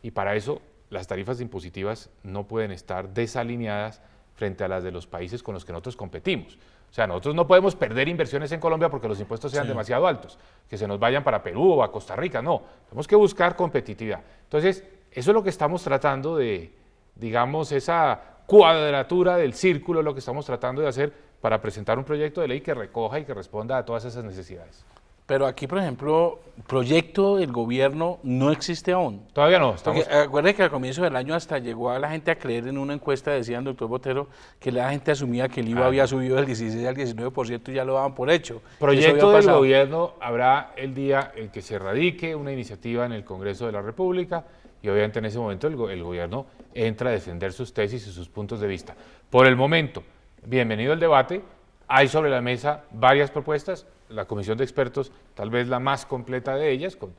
y para eso las tarifas impositivas no pueden estar desalineadas frente a las de los países con los que nosotros competimos. O sea, nosotros no podemos perder inversiones en Colombia porque los impuestos sean demasiado altos, que se nos vayan para Perú o a Costa Rica, no, tenemos que buscar competitividad. Entonces, eso es lo que estamos tratando de, digamos, esa cuadratura del círculo, es lo que estamos tratando de hacer para presentar un proyecto de ley que recoja y que responda a todas esas necesidades. Pero aquí, por ejemplo, proyecto del gobierno no existe aún. Todavía no. Acuérdense que al comienzo del año hasta llegó a la gente a creer en una encuesta, decía el doctor Botero, que la gente asumía que el IVA había subido del 16 al 19% y ya lo daban por hecho. Proyecto del gobierno habrá el día en que se radique una iniciativa en el Congreso de la República y obviamente en ese momento el gobierno entra a defender sus tesis y sus puntos de vista. Por el momento, bienvenido el debate, hay sobre la mesa varias propuestas, la comisión de expertos tal vez la más completa de ellas, con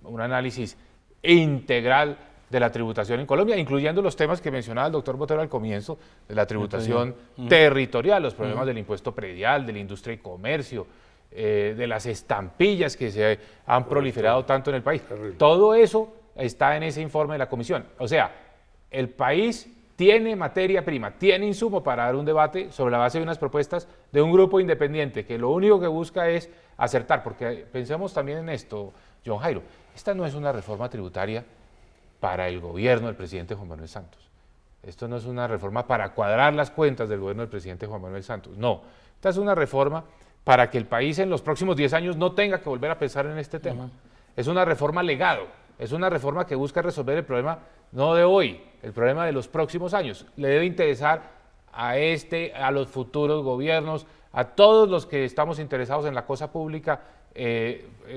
un análisis integral de la tributación en Colombia, incluyendo los temas que mencionaba el doctor Botero al comienzo, de la tributación territorial, los problemas del impuesto predial, de la industria y comercio, de las estampillas que se han proliferado tanto en el país. Todo eso está en ese informe de la comisión. O sea, el país tiene materia prima, tiene insumo para dar un debate sobre la base de unas propuestas de un grupo independiente que lo único que busca es acertar, porque pensemos también en esto, John Jairo, esta no es una reforma tributaria para el gobierno del presidente Juan Manuel Santos. Esto no es una reforma para cuadrar las cuentas del gobierno del presidente Juan Manuel Santos, no. Esta es una reforma para que el país en los próximos 10 años no tenga que volver a pensar en este tema. Es una reforma legado, es una reforma que busca resolver el problema no de hoy, el problema de los próximos años. Le debe interesar a los futuros gobiernos, a todos los que estamos interesados en la cosa pública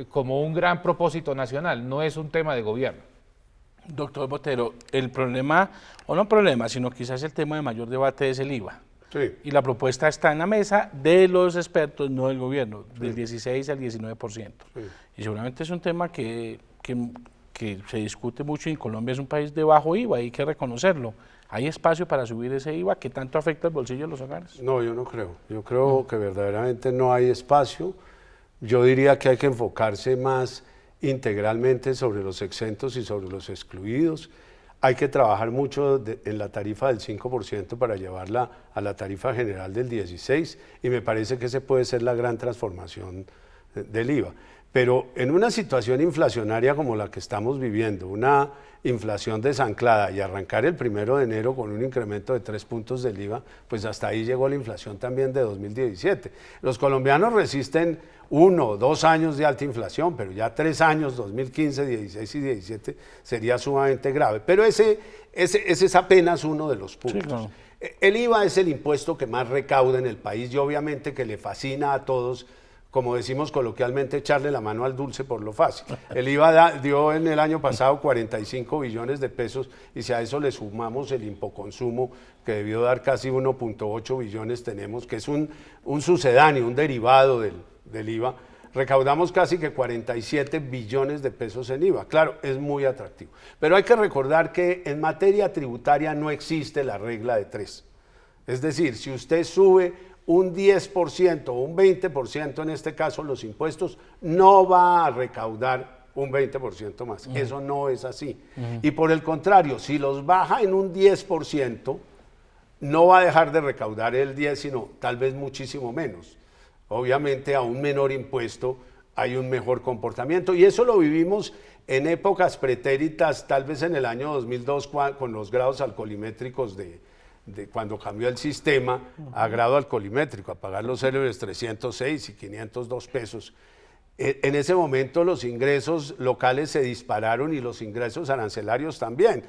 como un gran propósito nacional, no es un tema de gobierno. Doctor Botero, el problema, o no problema, sino quizás el tema de mayor debate es el IVA. Sí. Y la propuesta está en la mesa de los expertos, no del gobierno, del 16 al 19%. Sí. Y seguramente es un tema que se discute mucho y en Colombia es un país de bajo IVA, hay que reconocerlo. ¿Hay espacio para subir ese IVA que tanto afecta el bolsillo de los hogares? No, yo no creo. Yo creo que verdaderamente no hay espacio. Yo diría que hay que enfocarse más integralmente sobre los exentos y sobre los excluidos. Hay que trabajar mucho en la tarifa del 5% para llevarla a la tarifa general del 16% y me parece que esa puede ser la gran transformación del IVA. Pero en una situación inflacionaria como la que estamos viviendo, una inflación desanclada y arrancar el 1 de enero con un incremento de 3 puntos del IVA, pues hasta ahí llegó la inflación también de 2017. Los colombianos resisten 1 o 2 años de alta inflación, pero ya 3 años, 2015, 16 y 17, sería sumamente grave. Pero ese es apenas uno de los puntos. Sí, claro. El IVA es el impuesto que más recauda en el país y obviamente que le fascina a todos, como decimos coloquialmente, echarle la mano al dulce por lo fácil. El IVA dio en el año pasado 45 billones de pesos y si a eso le sumamos el impoconsumo que debió dar casi 1.8 billones tenemos, que es un sucedáneo, un derivado del IVA, recaudamos casi que 47 billones de pesos en IVA. Claro, es muy atractivo. Pero hay que recordar que en materia tributaria no existe la regla de 3. Es decir, si usted sube un 10% o un 20% en este caso los impuestos, no va a recaudar un 20% más. Eso no es así. Y por el contrario, si los baja en un 10%, no va a dejar de recaudar el 10%, sino tal vez muchísimo menos. Obviamente a un menor impuesto hay un mejor comportamiento y eso lo vivimos en épocas pretéritas, tal vez en el año 2002 con los grados alcoholimétricos de cuando cambió el sistema a grado alcoholimétrico, a pagar los célebres 306 y 502 pesos. En ese momento los ingresos locales se dispararon y los ingresos arancelarios también.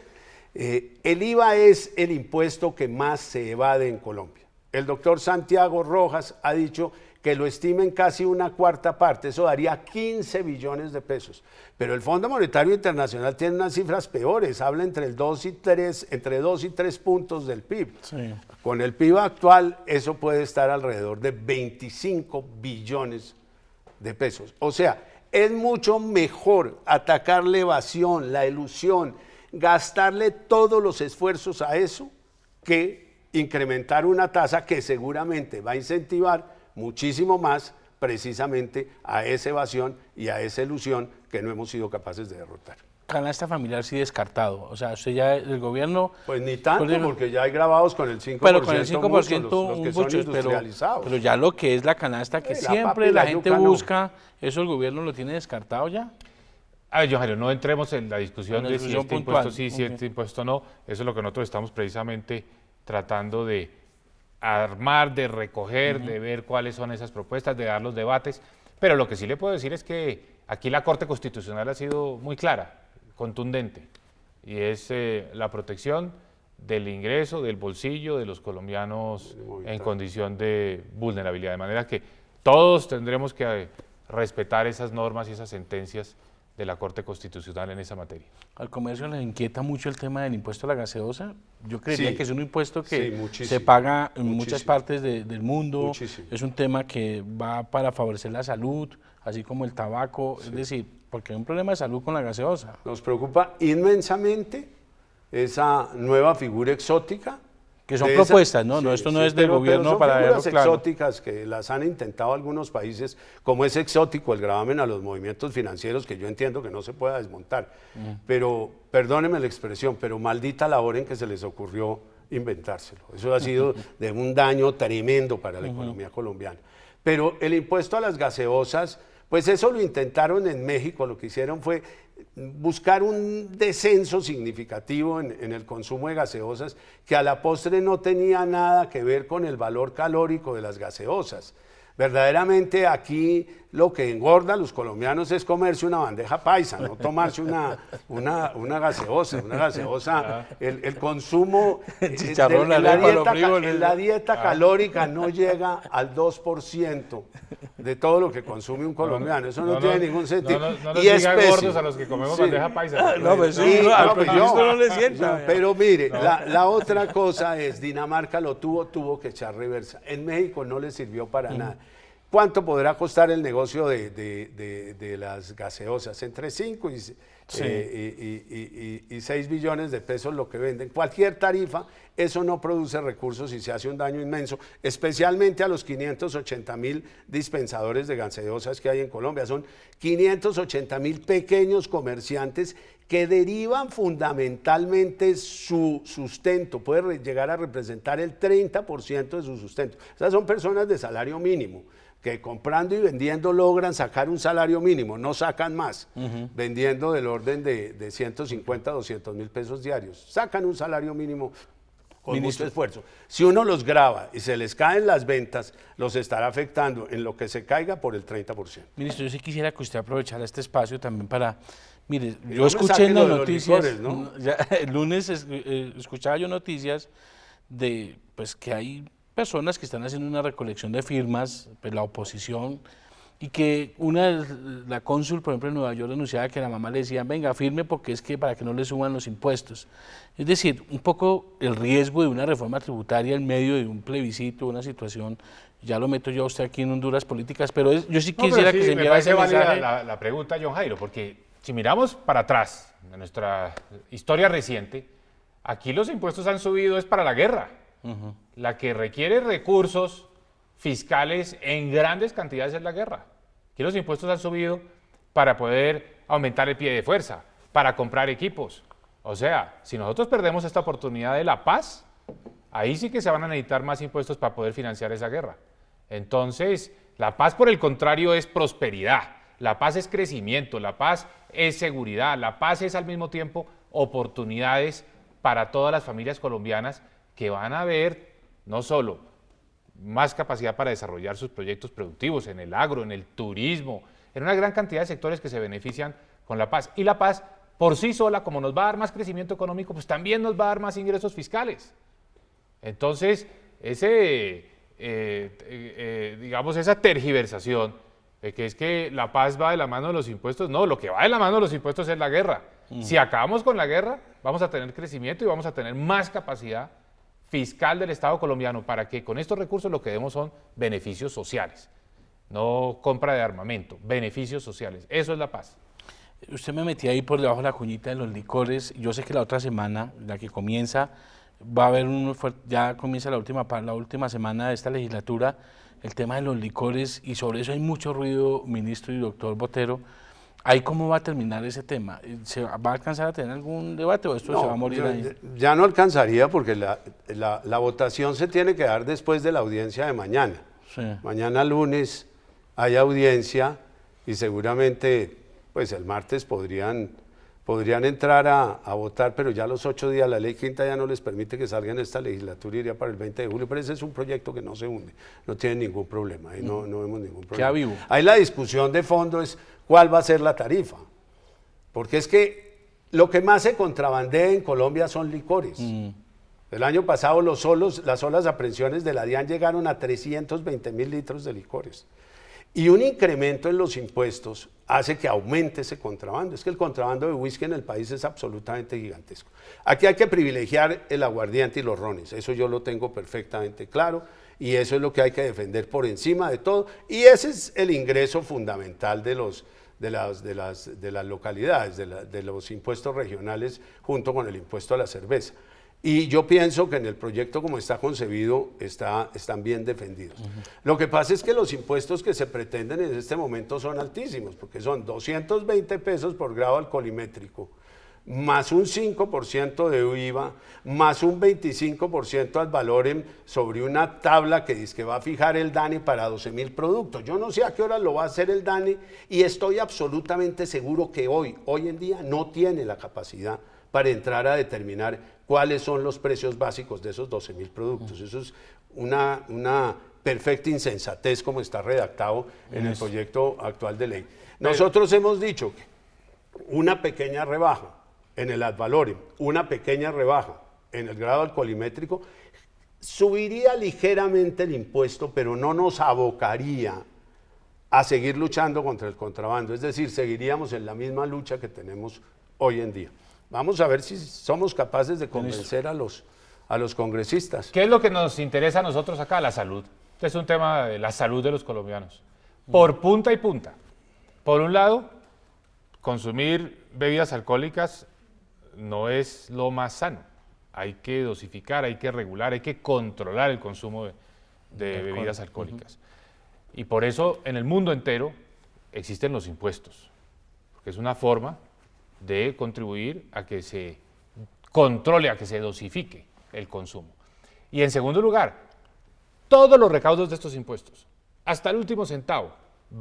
El IVA es el impuesto que más se evade en Colombia. El doctor Santiago Rojas ha dicho que lo estima en casi una cuarta parte, eso daría 15 billones de pesos. Pero el Fondo Monetario Internacional tiene unas cifras peores, habla entre 2 y 3 puntos del PIB. Sí. Con el PIB actual, eso puede estar alrededor de 25 billones de pesos. O sea, es mucho mejor atacar la evasión, la elusión, gastarle todos los esfuerzos a eso que incrementar una tasa que seguramente va a incentivar muchísimo más precisamente a esa evasión y a esa ilusión que no hemos sido capaces de derrotar. Canasta familiar sí descartado, o sea, usted ya, el gobierno... Pues ni tanto, porque ya hay grabados con el 5%, pero con el 5% muchos, los que son muchos, industrializados. pero ya lo que es la canasta que la siempre papa y la la gente yuca no. busca, ¿eso el gobierno lo tiene descartado ya? A ver, Johanny, no entremos en la discusión de si este puntual. impuesto sí, si este impuesto no. Eso es lo que nosotros estamos precisamente tratando de armar, de recoger, de ver cuáles son esas propuestas, de dar los debates. Pero lo que sí le puedo decir es que aquí la Corte Constitucional ha sido muy clara, contundente, y es la protección del ingreso, del bolsillo de los colombianos en condición de vulnerabilidad. De manera que todos tendremos que respetar esas normas y esas sentencias de la Corte Constitucional en esa materia. ¿Al comercio les inquieta mucho el tema del impuesto a la gaseosa? Yo creería Sí. que es un impuesto que Sí, se paga en muchas muchísimo. partes del mundo, Muchísimo. es un tema que va para favorecer la salud, así como el tabaco, es decir, porque hay un problema de salud con la gaseosa. Nos preocupa inmensamente esa nueva figura exótica. Que son de propuestas, ¿no? No, esto no es del gobierno son para figuras verlo claro. exóticas que las han intentado algunos países, como es exótico el gravamen a los movimientos financieros, que yo entiendo que no se pueda desmontar. Pero, perdónenme la expresión, pero maldita la hora en que se les ocurrió inventárselo. Eso ha sido de un daño tremendo para la economía colombiana. Pero el impuesto a las gaseosas, pues eso lo intentaron en México, lo que hicieron fue buscar un descenso significativo en el consumo de gaseosas que a la postre no tenía nada que ver con el valor calórico de las gaseosas. Verdaderamente aquí lo que engorda a los colombianos es comerse una bandeja paisa, no tomarse una gaseosa. Una gaseosa, el consumo Chicharrón, en arepa, los frijoles. la dieta calórica no llega al 2% de todo lo que consume un colombiano. Eso no tiene ningún sentido. No nos Y es diga pésimo. gordos a los que comemos bandeja paisa. No, pues sí, Sí, al no, pues periodista yo- no le sienta. no, pero mire, la otra cosa es, Dinamarca lo tuvo que echar reversa. En México no le sirvió para nada. ¿Cuánto podrá costar el negocio de las gaseosas? Entre 5 y 6 billones de pesos lo que venden. Cualquier tarifa, eso no produce recursos y se hace un daño inmenso, especialmente a los 580.000 dispensadores de gaseosas que hay en Colombia. Son 580.000 pequeños comerciantes que derivan fundamentalmente su sustento, puede llegar a representar el 30% de su sustento. Esas son personas de salario mínimo, que comprando y vendiendo logran sacar un salario mínimo, no sacan más, vendiendo del orden de 150 a 200 mil pesos diarios. Sacan un salario mínimo con mucho esfuerzo. Si uno los grava y se les caen las ventas, los estará afectando en lo que se caiga por el 30%. Ministro, yo sí quisiera que usted aprovechara este espacio también para... Mire, Y yo no me escuché saque en lo las de los noticias, licores, ¿no? el lunes escuchaba yo noticias de pues que hay personas que están haciendo una recolección de firmas, pues la oposición, y que la cónsul, por ejemplo, en Nueva York anunciaba que la mamá le decía, venga, firme porque es que para que no le suban los impuestos. Es decir, un poco el riesgo de una reforma tributaria en medio de un plebiscito, una situación, ya lo meto yo a usted aquí en Honduras políticas, pero yo sí quisiera que se enviara ese mensaje. La pregunta, John Jairo, porque si miramos para atrás, en nuestra historia reciente, aquí los impuestos han subido es para la guerra, la que requiere recursos fiscales en grandes cantidades es la guerra. Aquí los impuestos han subido para poder aumentar el pie de fuerza, para comprar equipos. O sea, si nosotros perdemos esta oportunidad de la paz, ahí sí que se van a necesitar más impuestos para poder financiar esa guerra. Entonces, la paz, por el contrario, es prosperidad. La paz es crecimiento, la paz es seguridad, la paz es al mismo tiempo oportunidades para todas las familias colombianas que van a ver no solo más capacidad para desarrollar sus proyectos productivos en el agro, en el turismo, en una gran cantidad de sectores que se benefician con la paz. Y la paz por sí sola, como nos va a dar más crecimiento económico, pues también nos va a dar más ingresos fiscales. Entonces, digamos, esa tergiversación de que es que la paz va de la mano de los impuestos, no, lo que va de la mano de los impuestos es la guerra. Si acabamos con la guerra, vamos a tener crecimiento y vamos a tener más capacidad fiscal del Estado colombiano para que con estos recursos lo que demos son beneficios sociales, no compra de armamento, beneficios sociales. Eso es la paz. Usted me metía ahí por debajo de la cuñita de los licores. Yo sé que la otra semana, la que comienza, va a haber ya comienza la última semana de esta legislatura, el tema de los licores, y sobre eso hay mucho ruido, ministro y doctor Botero. ¿Ahí cómo va a terminar ese tema? ¿Se va a alcanzar a tener algún debate o esto se va a morir ahí? Ya no alcanzaría porque la votación se tiene que dar después de la audiencia de mañana. Sí. Mañana lunes hay audiencia y seguramente pues el martes podrían entrar a votar, pero ya a los 8 días la ley quinta ya no les permite que salgan en esta legislatura, iría para el 20 de julio, pero ese es un proyecto que no se hunde, no tiene ningún problema, ahí no vemos ningún problema. Queda vivo. Ahí la discusión de fondo es cuál va a ser la tarifa, porque es que lo que más se contrabandea en Colombia son licores. El año pasado las solas aprehensiones de la DIAN llegaron a 320.000 litros de licores. Y un incremento en los impuestos hace que aumente ese contrabando. Es que el contrabando de whisky en el país es absolutamente gigantesco. Aquí hay que privilegiar el aguardiente y los rones, eso yo lo tengo perfectamente claro, y eso es lo que hay que defender por encima de todo, y ese es el ingreso fundamental de las localidades, de los impuestos regionales junto con el impuesto a la cerveza. Y yo pienso que en el proyecto como está concebido están bien defendidos. Lo que pasa es que los impuestos que se pretenden en este momento son altísimos, porque son 220 pesos por grado alcoholimétrico, más un 5% de IVA, más un 25% ad valorem sobre una tabla que dice que va a fijar el DANE para 12.000 productos. Yo no sé a qué hora lo va a hacer el DANE y estoy absolutamente seguro que hoy en día no tiene la capacidad para entrar a determinar cuáles son los precios básicos de esos 12.000 productos. Eso es una perfecta insensatez como está redactado en el proyecto actual de ley. Nosotros hemos dicho que una pequeña rebaja en el ad valorem, una pequeña rebaja en el grado alcoholimétrico, subiría ligeramente el impuesto, pero no nos abocaría a seguir luchando contra el contrabando. Es decir, seguiríamos en la misma lucha que tenemos hoy en día. Vamos a ver si somos capaces de convencer a los congresistas. ¿Qué es lo que nos interesa a nosotros acá? La salud. Este es un tema de la salud de los colombianos. Por punta y punta. Por un lado, consumir bebidas alcohólicas no es lo más sano. Hay que dosificar, hay que regular, hay que controlar el consumo de bebidas alcohólicas. Y por eso en el mundo entero existen los impuestos, porque es una forma de contribuir a que se controle, a que se dosifique el consumo. Y en segundo lugar, todos los recaudos de estos impuestos, hasta el último centavo,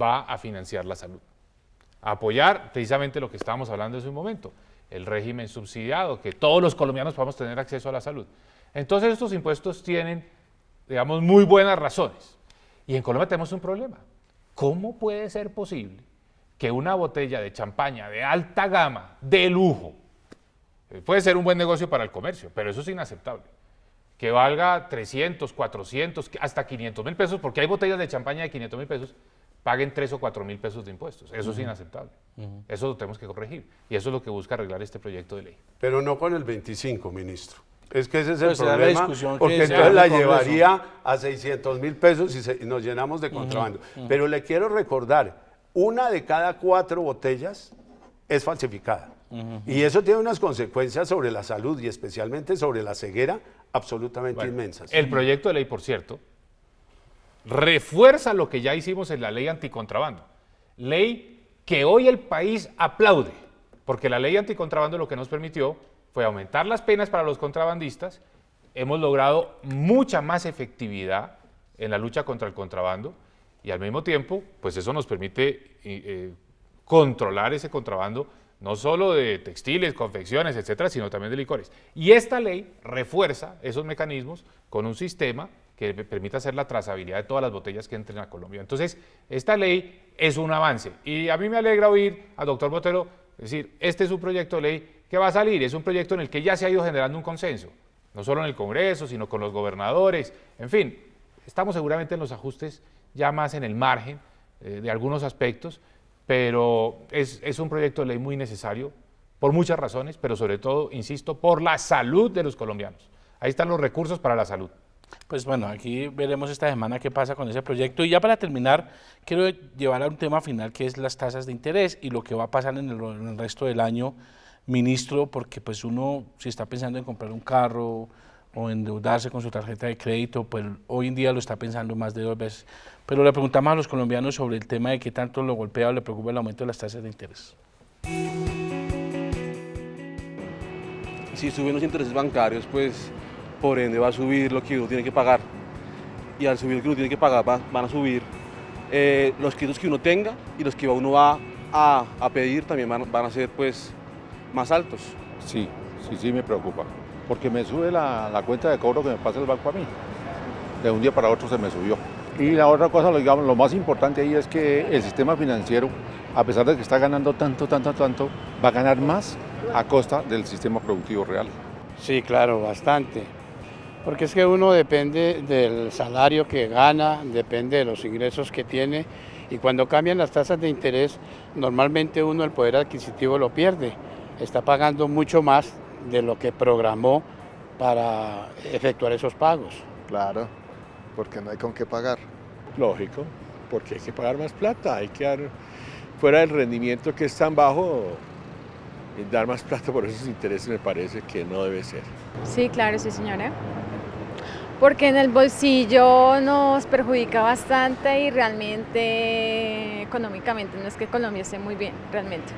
va a financiar la salud, a apoyar precisamente lo que estábamos hablando hace un momento, el régimen subsidiado, que todos los colombianos podamos tener acceso a la salud. Entonces estos impuestos tienen, digamos, muy buenas razones. Y en Colombia tenemos un problema. ¿Cómo puede ser posible que una botella de champaña de alta gama, de lujo, puede ser un buen negocio para el comercio, pero eso es inaceptable, que valga 300, 400, hasta 500.000 pesos, porque hay botellas de champaña de 500.000 pesos, paguen 3 o 4.000 pesos de impuestos? Eso es inaceptable. Eso lo tenemos que corregir, y eso es lo que busca arreglar este proyecto de ley. Pero no con el 25, ministro. Es que ese es el Pues problema, porque entonces la llevaría a 600.000 pesos y nos llenamos de contrabando. Pero le quiero recordar, una de cada 4 botellas es falsificada. Y eso tiene unas consecuencias sobre la salud y especialmente sobre la ceguera absolutamente inmensas. El proyecto de ley, por cierto, refuerza lo que ya hicimos en la ley anticontrabando. Ley que hoy el país aplaude, porque la ley anticontrabando lo que nos permitió fue aumentar las penas para los contrabandistas. Hemos logrado mucha más efectividad en la lucha contra el contrabando y al mismo tiempo, pues eso nos permite controlar ese contrabando, no solo de textiles, confecciones, etcétera, sino también de licores. Y esta ley refuerza esos mecanismos con un sistema que permita hacer la trazabilidad de todas las botellas que entren a Colombia. Entonces, esta ley es un avance. Y a mí me alegra oír al doctor Botero Es decir, este es un proyecto de ley que va a salir, es un proyecto en el que ya se ha ido generando un consenso, no solo en el Congreso, sino con los gobernadores, en fin, estamos seguramente en los ajustes ya más en el margen de algunos aspectos, pero es un proyecto de ley muy necesario por muchas razones, pero sobre todo, insisto, por la salud de los colombianos. Ahí están los recursos para la salud. Pues bueno, aquí veremos esta semana qué pasa con ese proyecto. Y ya para terminar, quiero llevar a un tema final que es las tasas de interés y lo que va a pasar en el resto del año, ministro, porque pues uno, si está pensando en comprar un carro o endeudarse con su tarjeta de crédito, pues hoy en día lo está pensando más de 2 veces. Pero le preguntamos a los colombianos sobre el tema de qué tanto lo golpea o le preocupa el aumento de las tasas de interés. Si suben los intereses bancarios, pues por ende va a subir lo que uno tiene que pagar. Y al subir lo que uno tiene que pagar van a subir los créditos que uno tenga y los que uno va a pedir también van a ser pues más altos. Sí me preocupa, porque me sube la cuenta de cobro que me pasa el banco a mí. De un día para otro se me subió. Y la otra cosa, digamos, lo más importante ahí es que el sistema financiero, a pesar de que está ganando tanto, va a ganar más a costa del sistema productivo real. Sí, claro, bastante. Porque es que uno depende del salario que gana, depende de los ingresos que tiene, y cuando cambian las tasas de interés, normalmente uno el poder adquisitivo lo pierde. Está pagando mucho más de lo que programó para efectuar esos pagos. Claro, porque no hay con qué pagar. Lógico, porque hay que pagar más plata, hay que dar fuera del rendimiento que es tan bajo, dar más plata por esos intereses me parece que no debe ser. Sí, claro, sí señora. Porque en el bolsillo nos perjudica bastante y realmente económicamente no es que Colombia esté muy bien, realmente.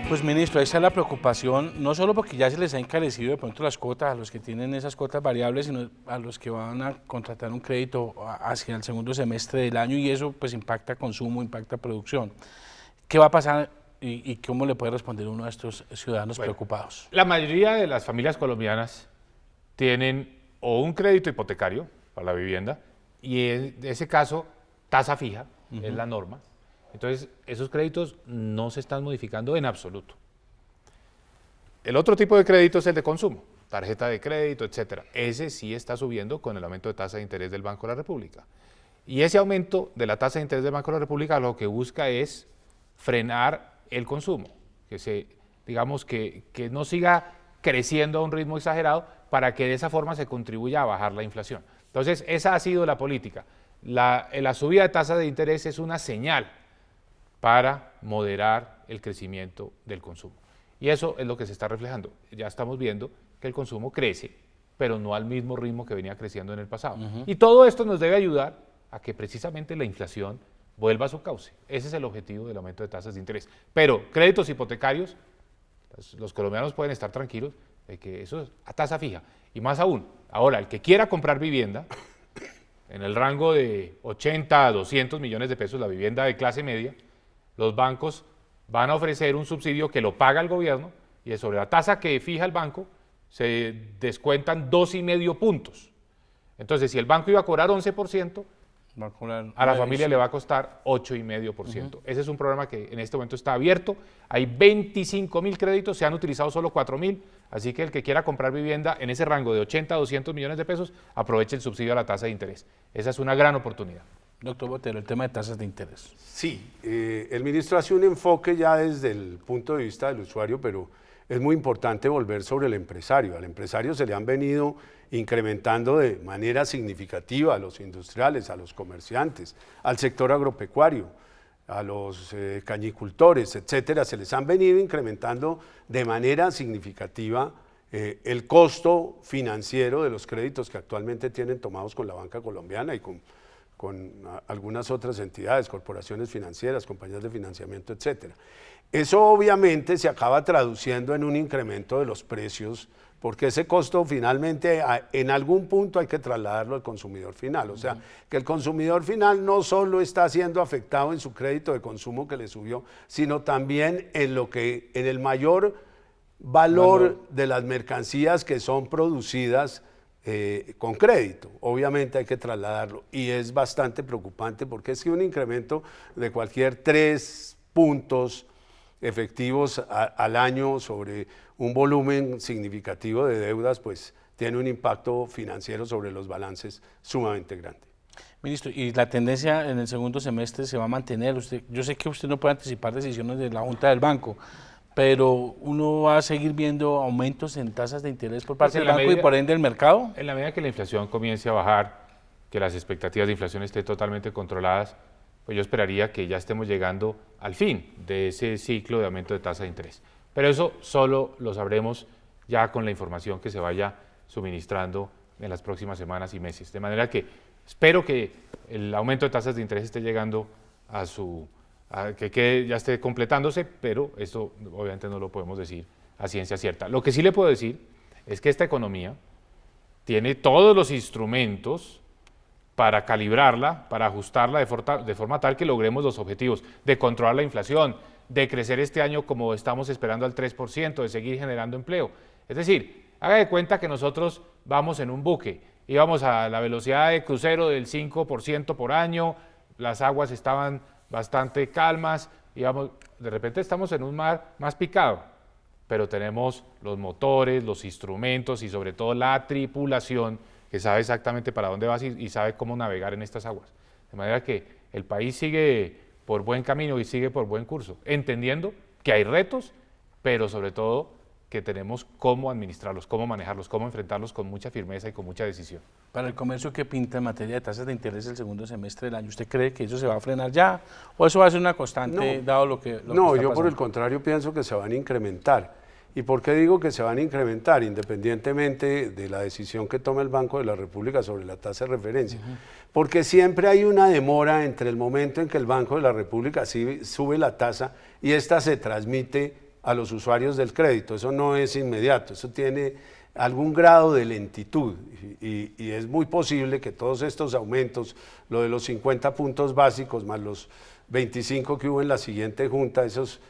Pues ministro, ahí está la preocupación, no solo porque ya se les ha encarecido de pronto las cuotas a los que tienen esas cuotas variables, sino a los que van a contratar un crédito hacia el segundo semestre del año, y eso pues impacta consumo, impacta producción. ¿Qué va a pasar y cómo le puede responder uno a estos ciudadanos preocupados? La mayoría de las familias colombianas tienen o un crédito hipotecario para la vivienda, y en ese caso tasa fija es la norma. Entonces, esos créditos no se están modificando en absoluto. El otro tipo de crédito es el de consumo, tarjeta de crédito, etcétera. Ese sí está subiendo con el aumento de tasa de interés del Banco de la República. Y ese aumento de la tasa de interés del Banco de la República lo que busca es frenar el consumo, digamos que no siga creciendo a un ritmo exagerado para que de esa forma se contribuya a bajar la inflación. Entonces, esa ha sido la política. La subida de tasa de interés es una señal para moderar el crecimiento del consumo. Y eso es lo que se está reflejando. Ya estamos viendo que el consumo crece, pero no al mismo ritmo que venía creciendo en el pasado. Y todo esto nos debe ayudar a que precisamente la inflación vuelva a su cauce. Ese es el objetivo del aumento de tasas de interés. Pero créditos hipotecarios, los colombianos pueden estar tranquilos de que eso es a tasa fija. Y más aún, ahora el que quiera comprar vivienda, en el rango de 80 a 200 millones de pesos, la vivienda de clase media, los bancos van a ofrecer un subsidio que lo paga el gobierno, y sobre la tasa que fija el banco se descuentan 2,5 puntos. Entonces, si el banco iba a cobrar 11%, a la familia le va a costar 8,5%. Ese es un programa que en este momento está abierto. Hay 25.000 créditos, se han utilizado solo 4.000, así que el que quiera comprar vivienda en ese rango de 80 a 200 millones de pesos, aproveche el subsidio a la tasa de interés. Esa es una gran oportunidad. Doctor Botero, el tema de tasas de interés. Sí, el ministro hace un enfoque ya desde el punto de vista del usuario, pero es muy importante volver sobre el empresario. Al empresario se le han venido incrementando de manera significativa a los industriales, a los comerciantes, al sector agropecuario, a los cañicultores, etcétera. Se les han venido incrementando de manera significativa el costo financiero de los créditos que actualmente tienen tomados con la banca colombiana y con algunas otras entidades, corporaciones financieras, compañías de financiamiento, etcétera. Eso obviamente se acaba traduciendo en un incremento de los precios, porque ese costo finalmente en algún punto hay que trasladarlo al consumidor final. O sea, que el consumidor final no solo está siendo afectado en su crédito de consumo que le subió, sino también en el mayor valor de las mercancías que son producidas con crédito. Obviamente hay que trasladarlo, y es bastante preocupante porque es que un incremento de cualquier 3 puntos efectivos al año sobre un volumen significativo de deudas, pues tiene un impacto financiero sobre los balances sumamente grande. Ministro, ¿y la tendencia en el segundo semestre se va a mantener? Yo sé que usted no puede anticipar decisiones de la Junta del Banco, pero ¿uno va a seguir viendo aumentos en tasas de interés por parte del banco y por ende del mercado? En la medida que la inflación comience a bajar, que las expectativas de inflación estén totalmente controladas, pues yo esperaría que ya estemos llegando al fin de ese ciclo de aumento de tasa de interés. Pero eso solo lo sabremos ya con la información que se vaya suministrando en las próximas semanas y meses. De manera que espero que el aumento de tasas de interés esté llegando que ya esté completándose, pero esto obviamente no lo podemos decir a ciencia cierta. Lo que sí le puedo decir es que esta economía tiene todos los instrumentos para calibrarla, para ajustarla de forma tal que logremos los objetivos de controlar la inflación, de crecer este año como estamos esperando al 3%, de seguir generando empleo. Es decir, haga de cuenta que nosotros vamos en un buque, íbamos a la velocidad de crucero del 5% por año, las aguas estaban bastante calmas, de repente estamos en un mar más picado, pero tenemos los motores, los instrumentos y sobre todo la tripulación que sabe exactamente para dónde va y sabe cómo navegar en estas aguas. De manera que el país sigue por buen camino y sigue por buen curso, entendiendo que hay retos, pero sobre todo que tenemos cómo administrarlos, cómo manejarlos, cómo enfrentarlos con mucha firmeza y con mucha decisión. Para el comercio, ¿qué pinta en materia de tasas de interés el segundo semestre del año? ¿Usted cree que eso se va a frenar ya o eso va a ser una constante dado lo que está yo pasando? Por el contrario pienso que se van a incrementar. ¿Y por qué digo que se van a incrementar? Independientemente de la decisión que tome el Banco de la República sobre la tasa de referencia. Porque siempre hay una demora entre el momento en que el Banco de la República sube la tasa y esta se transmite a los usuarios del crédito. Eso no es inmediato, eso tiene algún grado de lentitud y es muy posible que todos estos aumentos, lo de los 50 puntos básicos más los 25 que hubo en la siguiente junta, esos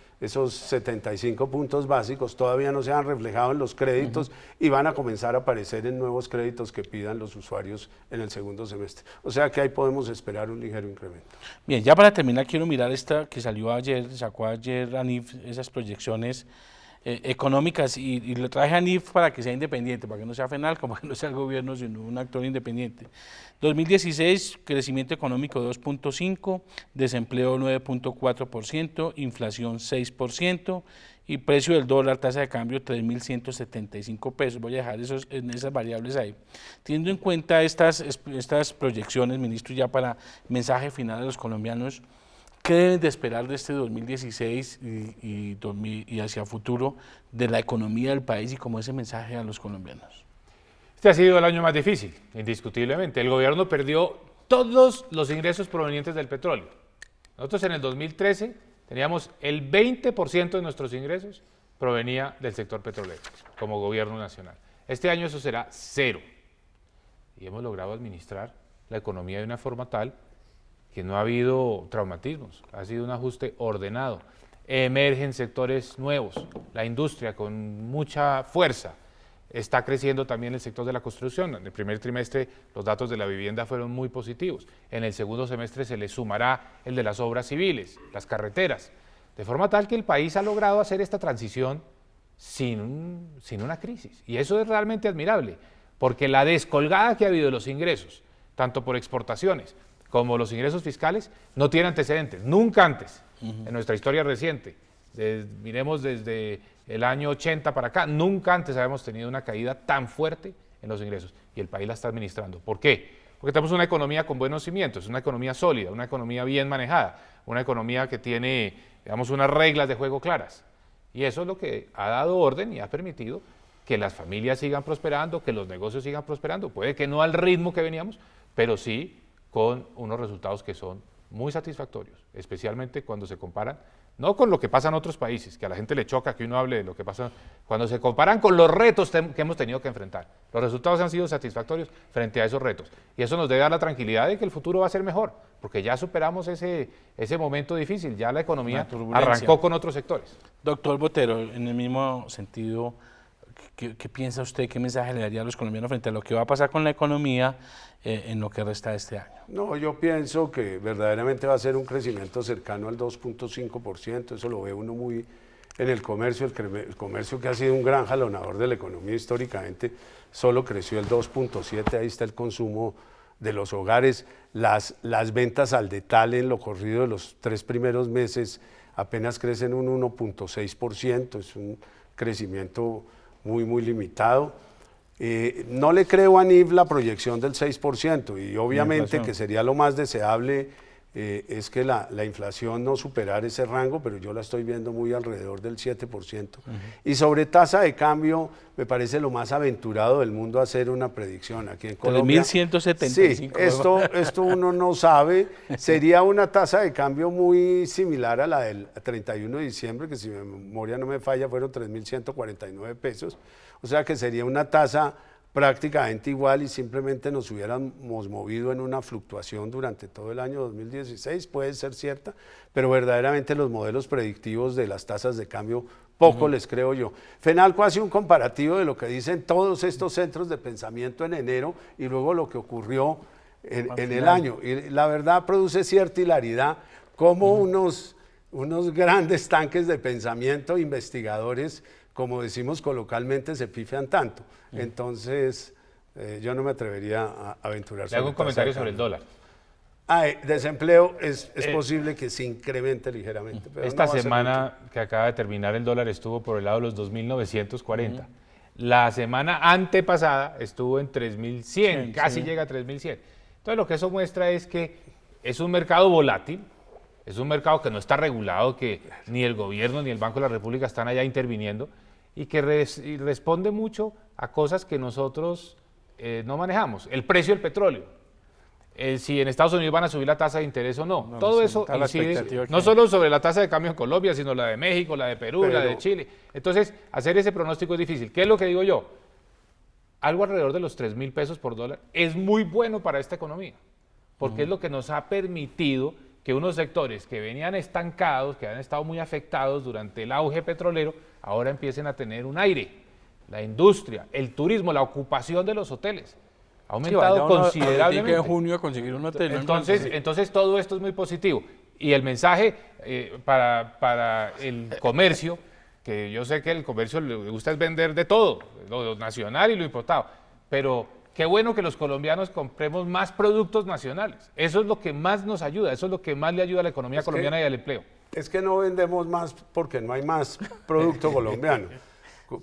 75 puntos básicos todavía no se han reflejado en los créditos y van a comenzar a aparecer en nuevos créditos que pidan los usuarios en el segundo semestre. O sea que ahí podemos esperar un ligero incremento. Bien, ya para terminar quiero mirar esta que sacó ayer ANIF, esas proyecciones económicas y le traje a ANIF para que sea independiente, para que no sea FENALCO, para que no sea el gobierno, sino un actor independiente. 2016, crecimiento económico 2.5%, desempleo 9.4%, inflación 6% y precio del dólar, tasa de cambio 3.175 pesos. Voy a dejar esas variables ahí. Teniendo en cuenta estas proyecciones, ministro, ya para mensaje final a los colombianos, ¿qué deben de esperar de este 2016 y hacia futuro de la economía del país y como ese mensaje a los colombianos? Este ha sido el año más difícil, indiscutiblemente. El gobierno perdió todos los ingresos provenientes del petróleo. Nosotros en el 2013 teníamos el 20% de nuestros ingresos provenía del sector petrolero, como gobierno nacional. Este año eso será 0. Y hemos logrado administrar la economía de una forma tal que no ha habido traumatismos, ha sido un ajuste ordenado. Emergen sectores nuevos, la industria con mucha fuerza. Está creciendo también el sector de la construcción. En el primer trimestre los datos de la vivienda fueron muy positivos. En el segundo semestre se le sumará el de las obras civiles, las carreteras. De forma tal que el país ha logrado hacer esta transición sin una crisis. Y eso es realmente admirable, porque la descolgada que ha habido de los ingresos, tanto por exportaciones como los ingresos fiscales, no tiene antecedentes, nunca antes en nuestra historia reciente. Miremos desde el año 80 para acá, nunca antes habíamos tenido una caída tan fuerte en los ingresos y el país la está administrando. ¿Por qué? Porque tenemos una economía con buenos cimientos, una economía sólida, una economía bien manejada, una economía que tiene, digamos, unas reglas de juego claras. Y eso es lo que ha dado orden y ha permitido que las familias sigan prosperando, que los negocios sigan prosperando. Puede que no al ritmo que veníamos, pero sí con unos resultados que son muy satisfactorios, especialmente cuando se comparan, no con lo que pasa en otros países, que a la gente le choca que uno hable de lo que pasa, cuando se comparan con los retos que hemos tenido que enfrentar. Los resultados han sido satisfactorios frente a esos retos y eso nos debe dar la tranquilidad de que el futuro va a ser mejor, porque ya superamos ese momento difícil, ya la economía arrancó con otros sectores. Doctor Botero, en el mismo sentido, ¿qué piensa usted, qué mensaje le daría a los colombianos frente a lo que va a pasar con la economía en lo que resta de este año? No, yo pienso que verdaderamente va a ser un crecimiento cercano al 2.5%, eso lo ve uno muy en el comercio, el comercio que ha sido un gran jalonador de la economía históricamente, solo creció el 2.7%, ahí está el consumo de los hogares, las ventas al detalle en lo corrido de los 3 primeros meses apenas crecen un 1.6%, es un crecimiento muy limitado. No le creo a NIF la proyección del 6% y obviamente que sería lo más deseable es que la inflación no superara ese rango, pero yo la estoy viendo muy alrededor del 7%. Y sobre tasa de cambio, me parece lo más aventurado del mundo hacer una predicción. Aquí en Colombia, 3.175. Sí, esto uno no sabe. Sería una tasa de cambio muy similar a la del 31 de diciembre, que si mi memoria no me falla fueron 3.149 pesos. O sea que sería una tasa prácticamente igual y simplemente nos hubiéramos movido en una fluctuación durante todo el año 2016, puede ser cierta, pero verdaderamente los modelos predictivos de las tasas de cambio poco les creo yo. Fenalco hace un comparativo de lo que dicen todos estos centros de pensamiento en enero y luego lo que ocurrió en el año. Y la verdad produce cierta hilaridad, como unos grandes tanques de pensamiento, investigadores, como decimos coloquialmente, se pifian tanto. Entonces, yo no me atrevería a aventurarse. Le hago un comentario sobre el dólar. Desempleo es posible que se incremente ligeramente. Pero esta no semana que acaba de terminar el dólar estuvo por el lado de los 2.940. La semana antepasada estuvo en 3.100, casi llega a 3.100. Entonces lo que eso muestra es que es un mercado volátil, es un mercado que no está regulado, que ni el gobierno ni el Banco de la República están allá interviniendo y que responde mucho a cosas que nosotros no manejamos. El precio del petróleo, si en Estados Unidos van a subir la tasa de interés o no. Todo eso incide no solo sobre la tasa de cambio en Colombia, sino la de México, la de Perú, la de Chile. Entonces, hacer ese pronóstico es difícil. ¿Qué es lo que digo yo? Algo alrededor de los 3.000 pesos por dólar es muy bueno para esta economía, porque es lo que nos ha permitido que unos sectores que venían estancados, que han estado muy afectados durante el auge petrolero, ahora empiecen a tener un aire. La industria, el turismo, la ocupación de los hoteles ha aumentado considerablemente. En junio a conseguir un hotel. Entonces todo esto es muy positivo. Y el mensaje para el comercio, que yo sé que el comercio le gusta es vender de todo, lo nacional y lo importado, pero qué bueno que los colombianos compremos más productos nacionales. Eso es lo que más nos ayuda, eso es lo que más le ayuda a la economía colombiana y al empleo. Es que no vendemos más porque no hay más producto colombiano.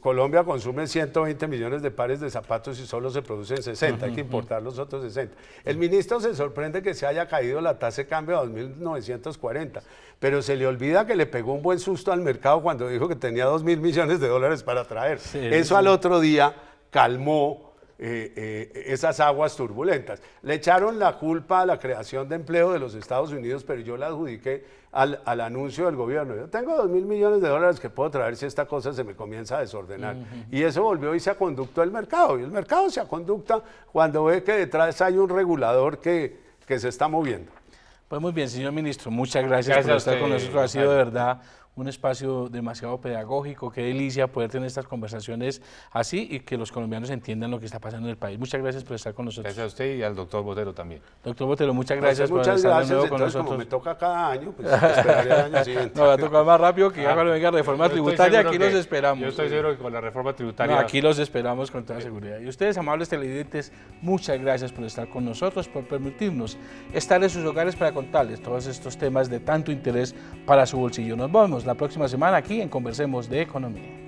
Colombia consume 120 millones de pares de zapatos y solo se producen 60, hay que importar los otros 60. El ministro se sorprende que se haya caído la tasa de cambio a 2.940, pero se le olvida que le pegó un buen susto al mercado cuando dijo que tenía 2.000 millones de dólares para traer. Eso al otro día calmó esas aguas turbulentas. Le echaron la culpa a la creación de empleo de los Estados Unidos, pero yo la adjudiqué al anuncio del gobierno. Yo tengo 2.000 millones de dólares que puedo traer si esta cosa se me comienza a desordenar. Y eso volvió y se aconductó el mercado. Y el mercado se aconducta cuando ve que detrás hay un regulador que se está moviendo. Pues muy bien, señor ministro, muchas gracias por estar con nosotros. Ha sido de verdad un espacio demasiado pedagógico. Qué delicia poder tener estas conversaciones así y que los colombianos entiendan lo que está pasando en el país. Muchas gracias por estar con nosotros. Gracias a usted y al doctor Botero también. Doctor Botero, muchas gracias por estar de nuevo con nosotros. Como me toca cada año, pues esperaré el año siguiente. No, va a tocar más rápido que ya cuando venga reforma tributaria, aquí los esperamos. Yo estoy seguro que con la reforma tributaria... No, aquí los esperamos con toda seguridad. Y ustedes, amables televidentes, muchas gracias por estar con nosotros, por permitirnos estar en sus hogares para contarles todos estos temas de tanto interés para su bolsillo. Nos vemos la próxima semana aquí en Conversemos de Economía.